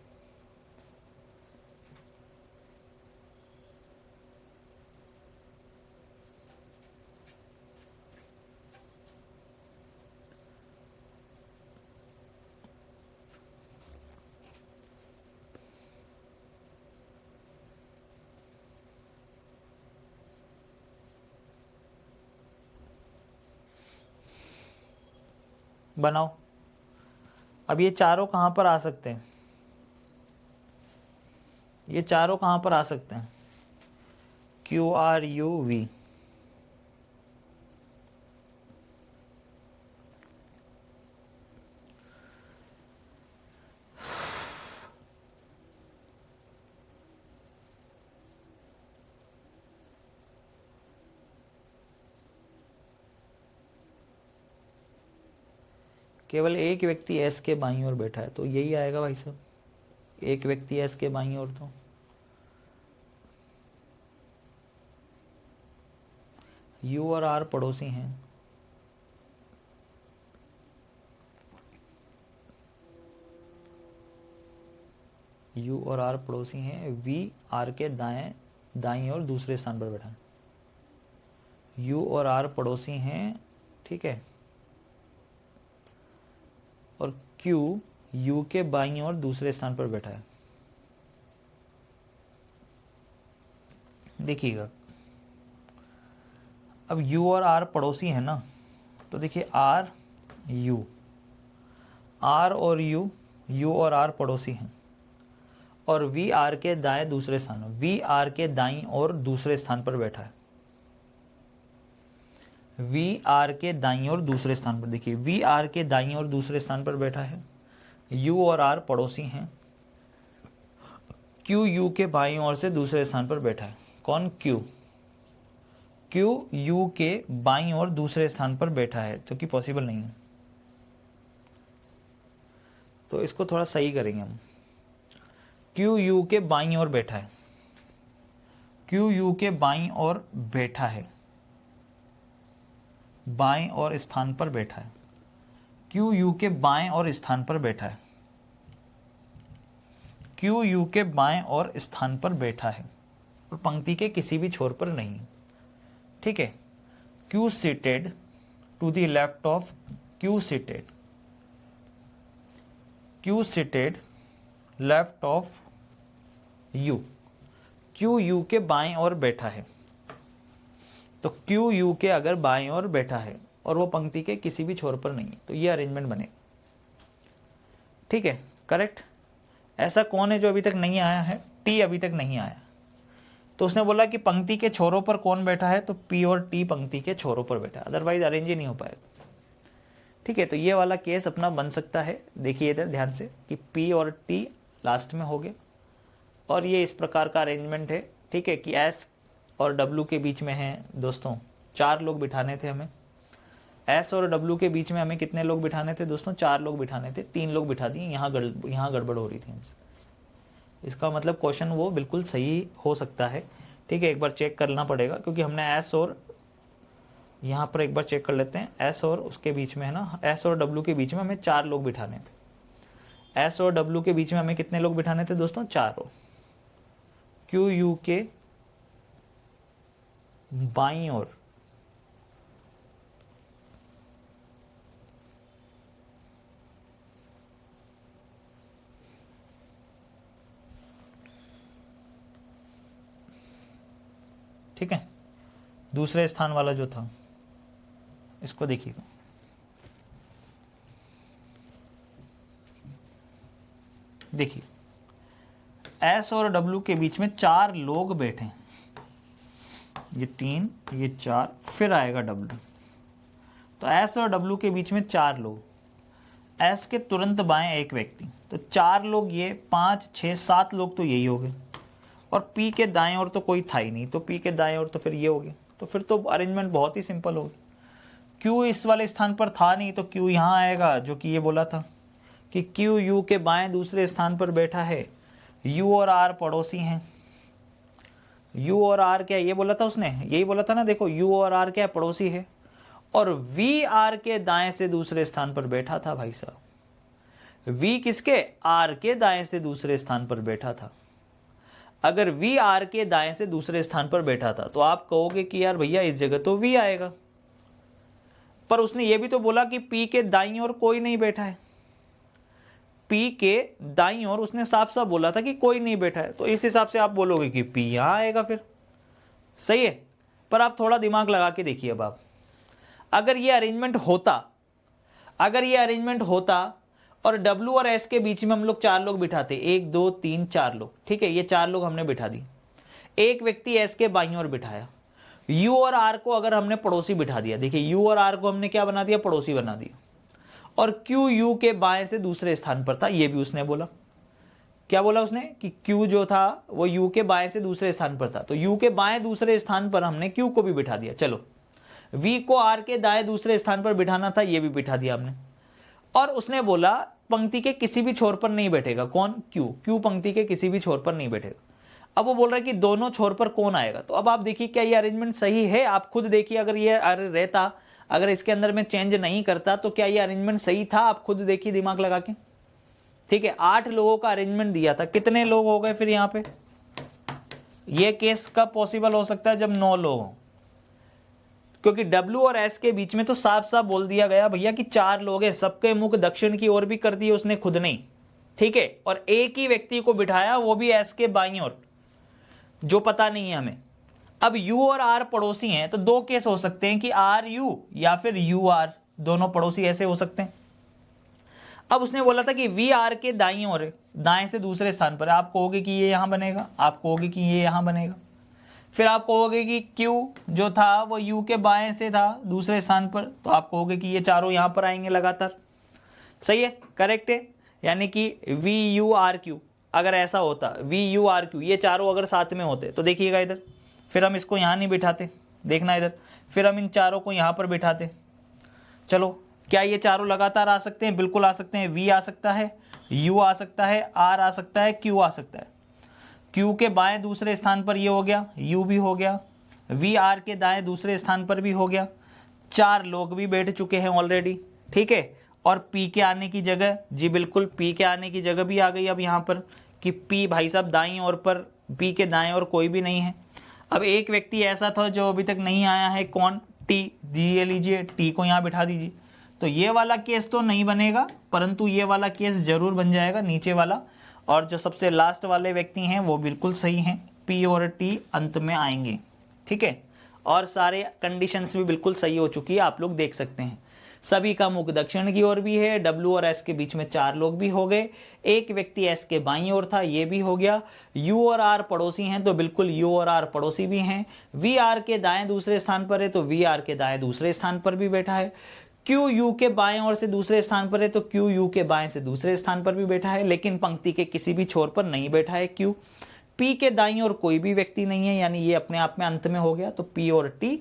बनाओ। अब ये चारों कहां पर आ सकते हैं? ये चारों कहां पर आ सकते हैं? Q R U V। केवल एक व्यक्ति S के बाईं ओर बैठा है, तो यही आएगा भाई साहब, एक व्यक्ति S के बाईं ओर। तो U और R पड़ोसी हैं, U और R पड़ोसी हैं। V R के दाईं ओर दूसरे स्थान पर बैठा है। U और R पड़ोसी हैं, ठीक है। और Q U के बाईं ओर दूसरे स्थान पर बैठा है। देखिएगा, अब U और R पड़ोसी है ना, तो देखिए R U, R और U और R पड़ोसी हैं, और V R के दाएं दूसरे स्थान, V R के दाईं ओर दूसरे स्थान पर बैठा है। V R के दाईं ओर दूसरे स्थान पर, देखिए V R के दाईं ओर दूसरे स्थान पर बैठा है। U और R पड़ोसी हैं। Q U के बाईं ओर से दूसरे स्थान पर बैठा है। कौन? Q U के बाईं ओर दूसरे स्थान पर बैठा है, जो कि पॉसिबल नहीं है। तो इसको थोड़ा सही करेंगे हम। Q U के बाईं ओर बैठा है, Q U के बाईं ओर बैठा है, बाएं और स्थान पर बैठा है, क्यू यू के बाएं और स्थान पर बैठा है, क्यू यू के बाएं और स्थान पर बैठा है और पंक्ति के किसी भी छोर पर नहीं। ठीक है, Q seated to the left of Q seated left of U, Q U के बाएं ओर बैठा है। तो क्यू यू के अगर बाएं ओर बैठा है और वो पंक्ति के किसी भी छोर पर नहीं है तो ये अरेंजमेंट बने। ठीक है, करेक्ट। ऐसा कौन है जो अभी तक नहीं आया है? टी अभी तक नहीं आया। तो उसने बोला कि पंक्ति के छोरों पर कौन बैठा है, तो पी और टी पंक्ति के छोरों पर बैठा है, अदरवाइज अरेंज ही नहीं हो पाएगा। ठीक है, तो ये वाला केस अपना बन सकता है। देखिए इधर ध्यान से कि पी और टी लास्ट में हो गए और ये इस प्रकार का अरेंजमेंट है। ठीक है, कि एस और डब्ल्यू के बीच में है दोस्तों 4 लोग बिठाने थे हमें। एस और डब्ल्यू के बीच में हमें कितने लोग बिठाने थे दोस्तों? 4 लोग बिठाने थे, 3 लोग बिठा दिए। यहाँ गड़बड़ हो रही थी हमसे। इसका मतलब क्वेश्चन वो बिल्कुल सही हो सकता है। ठीक है, एक बार चेक करना पड़ेगा क्योंकि हमने एस और यहाँ पर एक बार चेक कर लेते हैं। एस और उसके बीच में है ना, एस और डब्ल्यू के बीच में हमें 4 लोग बिठाने थे। एस और डब्ल्यू के बीच में हमें कितने लोग बिठाने थे दोस्तों? 4। क्यू यू के बाईं ओर ठीक है, दूसरे स्थान वाला जो था इसको देखिएगा। देखिए एस और डब्ल्यू के बीच में 4 लोग बैठे हैं, ये 3 ये 4, फिर आएगा डब्ल्यू। तो एस और डब्ल्यू के बीच में 4 लोग, एस के तुरंत बाएं एक व्यक्ति, तो 4 लोग ये, 5 6 7 लोग तो यही हो गए। और पी के दाएं ओर तो कोई था ही नहीं, तो पी के दाएं ओर तो फिर ये हो गया। तो फिर तो अरेंजमेंट बहुत ही सिंपल होगी। क्यू इस वाले स्थान पर था नहीं तो क्यू यहाँ आएगा, जो कि ये बोला था कि क्यू यू के बाएं दूसरे स्थान पर बैठा है। यू और आर पड़ोसी हैं। यू और आर क्या ये बोला था उसने? यही बोला था ना। देखो यू और आर क्या पड़ोसी है और वी आर के दाएं से दूसरे स्थान पर बैठा था भाई साहब। वी किसके? आर के दाएं से दूसरे स्थान पर बैठा था। अगर वी आर के दाएं से दूसरे स्थान पर बैठा था तो आप कहोगे कि यार भैया इस जगह तो वी आएगा, पर उसने ये भी तो बोला कि पी के दाईं ओर कोई नहीं बैठा है। पी के दाईं ओर उसने साफ साफ बोला था कि कोई नहीं बैठा है, तो इस हिसाब से आप बोलोगे कि पी यहां आएगा फिर। सही है, पर आप थोड़ा दिमाग लगा के देखिए। अब आप अगर ये अरेंजमेंट होता और W और S के बीच में हम लोग 4 लोग बिठाते, 1 2 3 4 लोग। ठीक है, ये 4 लोग हमने बिठा दिए। एक व्यक्ति S के बाईं ओर बिठाया। U और R को अगर हमने पड़ोसी बिठा दिया, देखिए U और R को हमने क्या बना दिया? पड़ोसी बना दिया। और Q U के बाएं से दूसरे स्थान पर था, ये भी उसने बोला। क्या बोला उसने? कि Q जो था वो U के बाएं से दूसरे स्थान पर था, तो U के बाएं दूसरे स्थान पर हमने Q को भी बिठा दिया। चलो, V को R के दाएं दूसरे स्थान पर बिठाना था, ये भी बिठा दिया हमने। और उसने बोला पंक्ति के किसी भी छोर पर नहीं बैठेगा। कौन? Q पंक्ति के किसी भी छोर पर नहीं बैठेगा। अब वो बोल रहा है कि दोनों छोर पर कौन आएगा। तो अब आप देखिए क्या ये अरेंजमेंट सही है? आप खुद देखिए, अगर ये रहता, अगर इसके अंदर में चेंज नहीं करता तो क्या ये अरेंजमेंट सही था? आप खुद देखिए दिमाग लगा के। ठीक है, 8 लोगों का अरेंजमेंट दिया था, कितने लोग हो गए फिर यहाँ पे? ये केस कब पॉसिबल हो सकता है? जब 9 लोग हो, क्योंकि W और S के बीच में तो साफ साफ बोल दिया गया भैया कि 4 लोग हैं। सबके मुख दक्षिण की ओर भी कर दिए उसने खुद नहीं। ठीक है, और एक ही व्यक्ति को बिठाया, वो भी S के बाईं ओर, जो पता नहीं है हमें। अब U और R पड़ोसी हैं, तो 2 केस हो सकते हैं कि RU या फिर UR, दोनों पड़ोसी ऐसे हो सकते हैं। अब उसने बोला था कि VR के दाईं ओर है, दाएं से दूसरे स्थान पर है। आप कहोगे कि ये यहां बनेगा, आप कहोगे कि ये यहां बनेगा, फिर आप कहोगे कि Q जो था वो U के बाएं से था दूसरे स्थान पर, तो आप कहोगे कि ये चारों यहां पर आएंगे लगातार। सही है, करेक्ट है। यानी कि VURQ अगर ऐसा होता, VURQ ये चारों अगर साथ में होते, तो देखिएगा इधर, फिर हम इसको यहां नहीं बिठाते, देखना इधर, फिर हम इन चारों को यहां पर बिठाते। चलो, क्या ये चारों लगातार आ सकते हैं? बिल्कुल आ सकते हैं। V आ सकता है, U आ सकता है, R आ सकता है, Q आ सकता है। Q के बाएं दूसरे स्थान पर ये हो गया, U भी हो गया, VR के दाएं दूसरे स्थान पर भी हो गया, 4 लोग भी बैठ चुके हैं ऑलरेडी, ठीक है। और पी के आने की जगह, जी बिल्कुल पी के आने की जगह भी आ गई अब यहाँ पर कि पी भाई साहब दाईं ओर पर, पी के दाएं ओर कोई भी नहीं है। अब एक व्यक्ति ऐसा था जो अभी तक नहीं आया है, कौन? टी। जी ये लीजिए, टी को यहाँ बिठा दीजिए। तो ये वाला केस तो नहीं बनेगा, परंतु ये वाला केस जरूर बन जाएगा, नीचे वाला। और जो सबसे लास्ट वाले व्यक्ति हैं वो बिल्कुल सही हैं, पी और टी अंत में आएंगे, ठीक है। और सारे कंडीशंस भी बिल्कुल सही हो चुकी है, आप लोग देख सकते हैं। सभी का मुख दक्षिण की ओर भी है, डब्ल्यू और एस के बीच में 4 लोग भी हो गए, एक व्यक्ति एस के बाईं ओर था, ये भी हो गया। यू और आर पड़ोसी हैं, तो बिल्कुल यू और आर पड़ोसी भी हैं। वी आर के दाएं दूसरे स्थान पर है, तो वी आर के दाएं दूसरे स्थान पर भी बैठा है। क्यू यू के बाएं ओर से दूसरे स्थान पर है, तो क्यू यू के बाएं से दूसरे स्थान पर भी बैठा है, लेकिन पंक्ति के किसी भी छोर पर नहीं बैठा है क्यू। पी के दाईं ओर कोई भी व्यक्ति नहीं है, यानी ये अपने आप में अंत में हो गया, तो पी और टी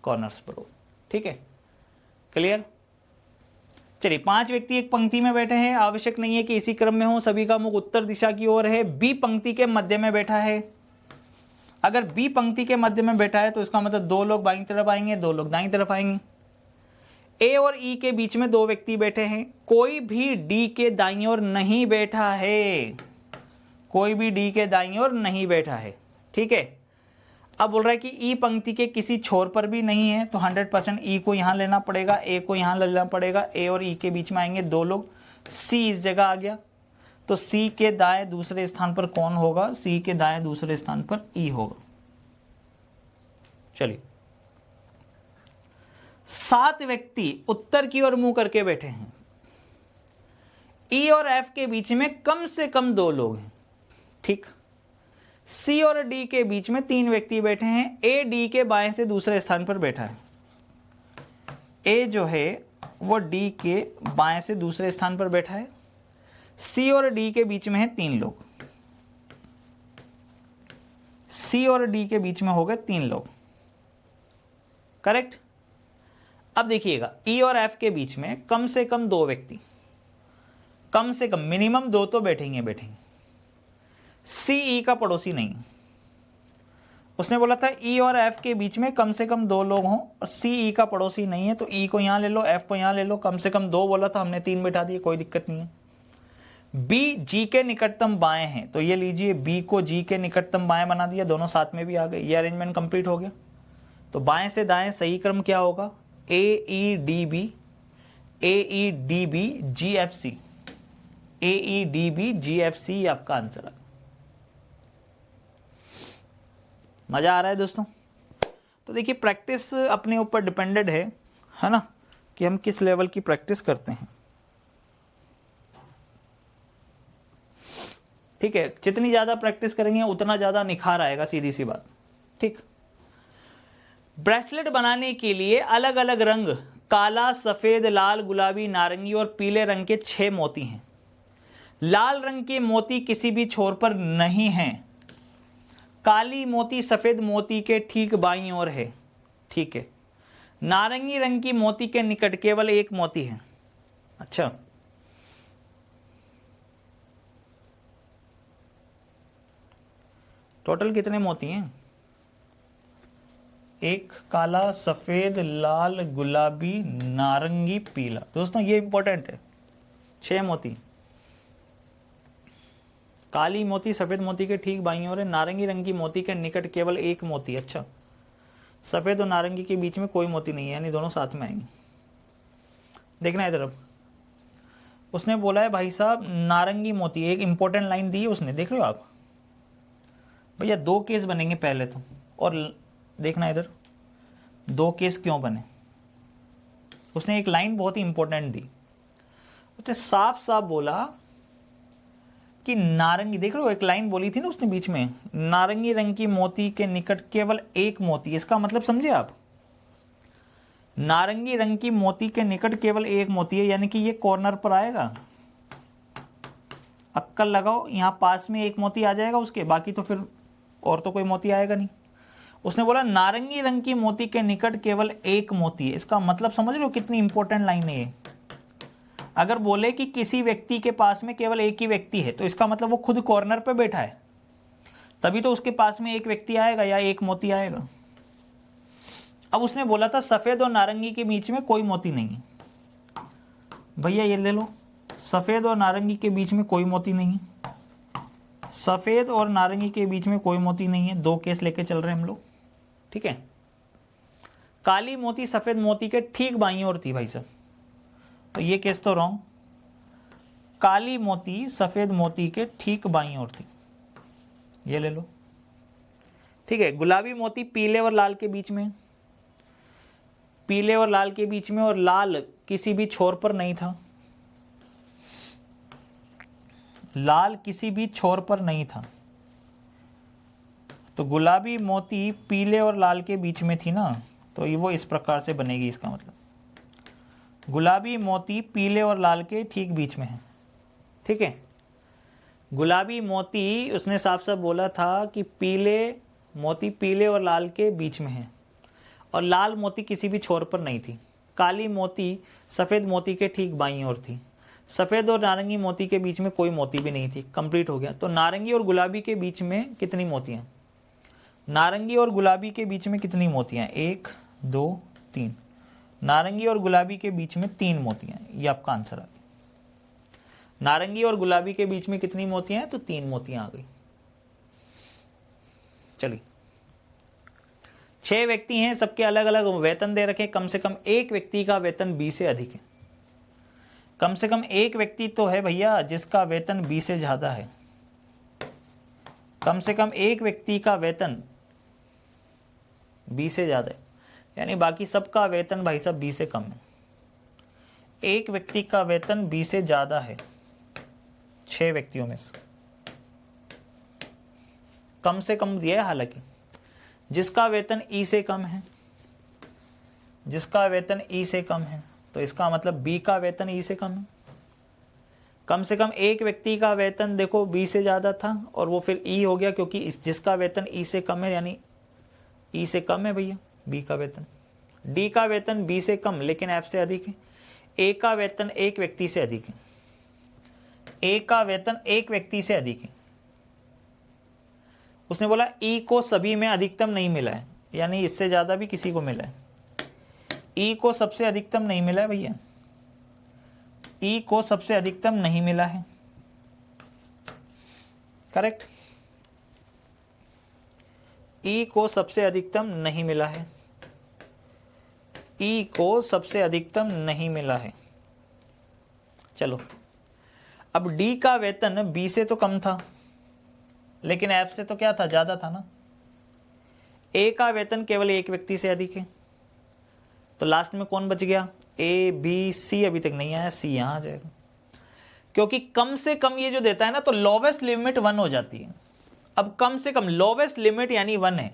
कॉर्नर्स पर हो, ठीक है। क्लियर? चलिए 5 व्यक्ति एक पंक्ति में बैठे हैं, आवश्यक नहीं है कि इसी क्रम में हो, सभी का मुख उत्तर दिशा की ओर है। बी पंक्ति के मध्य में बैठा है, अगर बी पंक्ति के मध्य में बैठा है तो इसका मतलब 2 लोग बाईं तरफ आएंगे, 2 लोग दाईं तरफ आएंगे। ए और ई के बीच में 2 व्यक्ति बैठे हैं, कोई भी डी के दाईं ओर नहीं बैठा है, कोई भी डी के दाईं ओर नहीं बैठा है, ठीक है। अब बोल रहा है कि ई पंक्ति के किसी छोर पर भी नहीं है, तो 100% ई को यहां लेना पड़ेगा, ए को यहां लेना पड़ेगा, ए और ई के बीच में आएंगे 2 लोग, सी इस जगह आ गया, तो सी के दाएं दूसरे स्थान पर कौन होगा? सी के दाएं दूसरे स्थान पर ई होगा। चलिए 7 व्यक्ति उत्तर की ओर मुंह करके बैठे हैं, ई और एफ के बीच में कम से कम 2 लोग हैं, ठीक। सी और डी के बीच में 3 व्यक्ति बैठे हैं, ए डी के बाएं से दूसरे स्थान पर बैठा है, ए जो है वो डी के बाएं से दूसरे स्थान पर बैठा है। सी और डी के बीच में है 3 लोग, सी और डी के बीच में हो गए 3 लोग, करेक्ट। अब देखिएगा ई और एफ के बीच में कम से कम 2 व्यक्ति, कम से कम मिनिमम 2 तो बैठेंगे। सी ई का पड़ोसी नहीं, उसने बोला था ई और एफ के बीच में कम से कम 2 लोग हों, और सी ई का पड़ोसी नहीं है, तो ई को यहां ले लो, एफ को यहां ले लो, कम से कम 2 बोला था, हमने 3 बैठा दिए, कोई दिक्कत नहीं है। बी जी के निकटतम बाएं हैं, तो ये लीजिए बी को जी के निकटतम बाएं बना दिया, दोनों साथ में भी आ गए, ये अरेंजमेंट कंप्लीट हो गया। तो बाएं से दाएं सही क्रम क्या होगा? ए ई डी बी, ए ई डी बी जी एफ सी, ए ई डी बी जी एफ सी आपका आंसर है। मजा आ रहा है दोस्तों? तो देखिए प्रैक्टिस अपने ऊपर डिपेंडेड है ना, कि हम किस लेवल की प्रैक्टिस करते हैं, ठीक है। जितनी ज्यादा प्रैक्टिस करेंगे उतना ज्यादा निखार आएगा, सीधी सी बात, ठीक। ब्रेसलेट बनाने के लिए अलग अलग रंग काला, सफेद, लाल, गुलाबी, नारंगी और पीले रंग के 6 मोती हैं। लाल रंग के मोती किसी भी छोर पर नहीं है, काली मोती सफेद मोती के ठीक बाईं ओर है, ठीक है। नारंगी रंग की मोती के निकट केवल 1 मोती है। अच्छा, टोटल कितने मोती हैं? 1 काला, सफेद, लाल, गुलाबी, नारंगी, पीला। दोस्तों ये इंपॉर्टेंट है, 6 मोती। काली मोती सफेद मोती के ठीक बाईं ओर है, नारंगी रंग की मोती के निकट केवल 1 मोती। अच्छा, सफेद और नारंगी के बीच में कोई मोती नहीं है, यानी दोनों साथ में आएंगे। देखना है तरफ, उसने बोला है भाई साहब नारंगी मोती, एक इंपॉर्टेंट लाइन दी है उसने, देख रहे हो आप भैया? 2 केस बनेंगे पहले तो, और देखना इधर 2 केस क्यों बने। उसने एक लाइन बहुत ही इंपॉर्टेंट दी, उसने साफ साफ बोला कि नारंगी, देख रहे हो एक लाइन बोली थी ना उसने बीच में, नारंगी रंग की मोती के निकट केवल 1 मोती। इसका मतलब समझे आप? नारंगी रंग की मोती के निकट केवल 1 मोती है, यानी कि ये कॉर्नर पर आएगा। अक्कल लगाओ, यहां पास में 1 मोती आ जाएगा उसके, बाकी तो फिर और तो कोई मोती आएगा नहीं। उसने बोला नारंगी रंग की मोती के निकट केवल 1 मोती है, इसका मतलब समझ रहे हो कितनी इंपॉर्टेंट लाइन है ये। अगर बोले कि किसी व्यक्ति के पास में केवल 1 ही व्यक्ति है, तो इसका मतलब वो खुद कॉर्नर पे बैठा है, तभी तो उसके पास में 1 व्यक्ति आएगा या 1 मोती आएगा। अब उसने बोला था सफेद और नारंगी के बीच में कोई मोती नहीं है। भैया ये ले लो, सफेद और नारंगी के बीच में कोई मोती नहीं है, सफेद और नारंगी के बीच में कोई मोती नहीं है। दो केस लेके चल रहे हैं हम लोग, ठीक है। काली मोती सफेद मोती के ठीक बाईं ओर थी भाई साहब, तो ये केस तो रॉन्ग। काली मोती सफेद मोती के ठीक बाईं ओर थी, ये ले लो, ठीक है। गुलाबी मोती पीले और लाल के बीच में, पीले और लाल के बीच में, और लाल किसी भी छोर पर नहीं था, लाल किसी भी छोर पर नहीं था। तो गुलाबी मोती पीले और लाल के बीच में थी ना, तो ये वो इस प्रकार से बनेगी। इसका मतलब गुलाबी मोती पीले और लाल के ठीक बीच में है, ठीक है। गुलाबी मोती उसने साफ साफ बोला था कि पीले मोती पीले और लाल के बीच में है, और लाल मोती किसी भी छोर पर नहीं थी। काली मोती सफेद मोती के ठीक बाईं ओर थी। सफेद और नारंगी मोती के बीच में कोई मोती भी नहीं थी। कंप्लीट हो गया। तो नारंगी और गुलाबी के बीच में कितनी मोतियां? नारंगी और गुलाबी के बीच में कितनी मोतियां? 1 2 3। नारंगी और गुलाबी के बीच में 3 मोतियां। ये आपका आंसर आ गया। नारंगी और गुलाबी के बीच में कितनी मोतियां हैं? तो 3 मोतियां आ गई। चलिए, 6 व्यक्ति हैं, सबके अलग अलग वेतन दे रखे। कम से कम एक व्यक्ति का वेतन 20 से अधिक है। कम से कम एक व्यक्ति तो है भैया जिसका वेतन 20 से ज्यादा है। कम से कम एक व्यक्ति का वेतन 20 से ज्यादा है, यानी बाकी सबका वेतन भाई साहब 20 से कम है। एक व्यक्ति का वेतन 20 से ज्यादा है 6 व्यक्तियों में से। कम से कम दिया है, हालांकि जिसका वेतन ई से कम है, जिसका वेतन ई से कम है, तो इसका मतलब बी का वेतन ई से कम है। कम से कम एक व्यक्ति का वेतन देखो बी से ज्यादा था, और वो फिर ई हो गया क्योंकि जिसका वेतन ई से कम है, यानी ई से कम है भैया बी का वेतन। डी का वेतन बी से कम लेकिन एफ से अधिक है। ए का वेतन एक व्यक्ति से अधिक है। ए का वेतन एक व्यक्ति से अधिक है। उसने बोला ई को सभी में अधिकतम नहीं मिला है, यानी इससे ज्यादा भी किसी को मिला है। ई को सबसे अधिकतम नहीं मिला है भैया, ई को सबसे अधिकतम नहीं मिला है। करेक्ट, ई को सबसे अधिकतम नहीं मिला है। ई को सबसे अधिकतम नहीं मिला है। चलो, अब डी का वेतन बी से तो कम था, लेकिन एफ से तो क्या था? ज्यादा था ना। ए का वेतन केवल एक व्यक्ति से अधिक है, तो लास्ट में कौन बच गया? ए बी सी अभी तक नहीं आया, सी यहां आ जाएगा, क्योंकि कम से कम ये जो देता है ना, तो लोवेस्ट लिमिट 1 हो जाती है। अब कम से कम लोवेस्ट लिमिट यानी 1 है,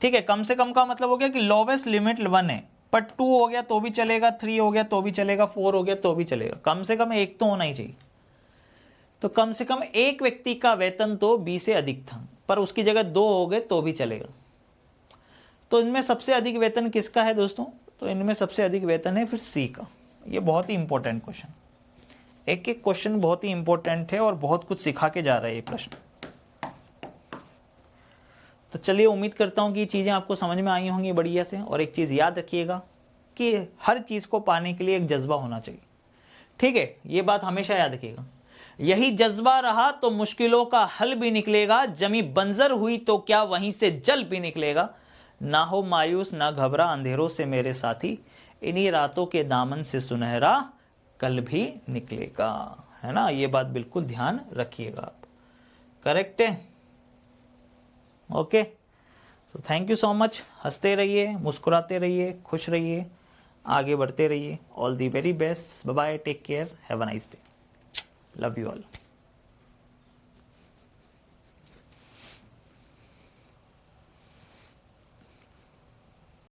ठीक है। कम से कम का मतलब हो गया कि लोवेस्ट लिमिट 1 है, पर 2 हो गया तो भी चलेगा, 3 हो गया तो भी चलेगा, 4 हो गया तो भी चलेगा। कम से कम एक तो होना ही चाहिए। तो कम से कम एक व्यक्ति का वेतन तो 20 से अधिक था, पर उसकी जगह 2 हो गए तो भी चलेगा। तो इनमें सबसे अधिक वेतन किसका है दोस्तों? तो इनमें सबसे अधिक वेतन है फिर सी का। ये बहुत ही इंपॉर्टेंट क्वेश्चन, एक एक क्वेश्चन बहुत ही इंपॉर्टेंट है और बहुत कुछ सिखा के जा रहा है ये प्रश्न। तो चलिए, उम्मीद करता हूं कि ये चीजें आपको समझ में आई होंगी बढ़िया से। और एक चीज याद रखिएगा कि हर चीज को पाने के लिए एक जज्बा होना चाहिए, ठीक है। ये बात हमेशा याद रखिएगा। यही जज्बा रहा तो मुश्किलों का हल भी निकलेगा। जमी बंजर हुई तो क्या वहीं से जल भी निकलेगा। ना हो मायूस ना घबरा अंधेरों से मेरे साथी, इन्हीं रातों के दामन से सुनहरा कल भी निकलेगा। है ना, ये बात बिल्कुल ध्यान रखिएगा आप। करेक्ट है? ओके, तो थैंक यू सो मच। हंसते रहिए, मुस्कुराते रहिए, खुश रहिए, आगे बढ़ते रहिए। All the very best. Bye bye, take care, have a nice day, love you all.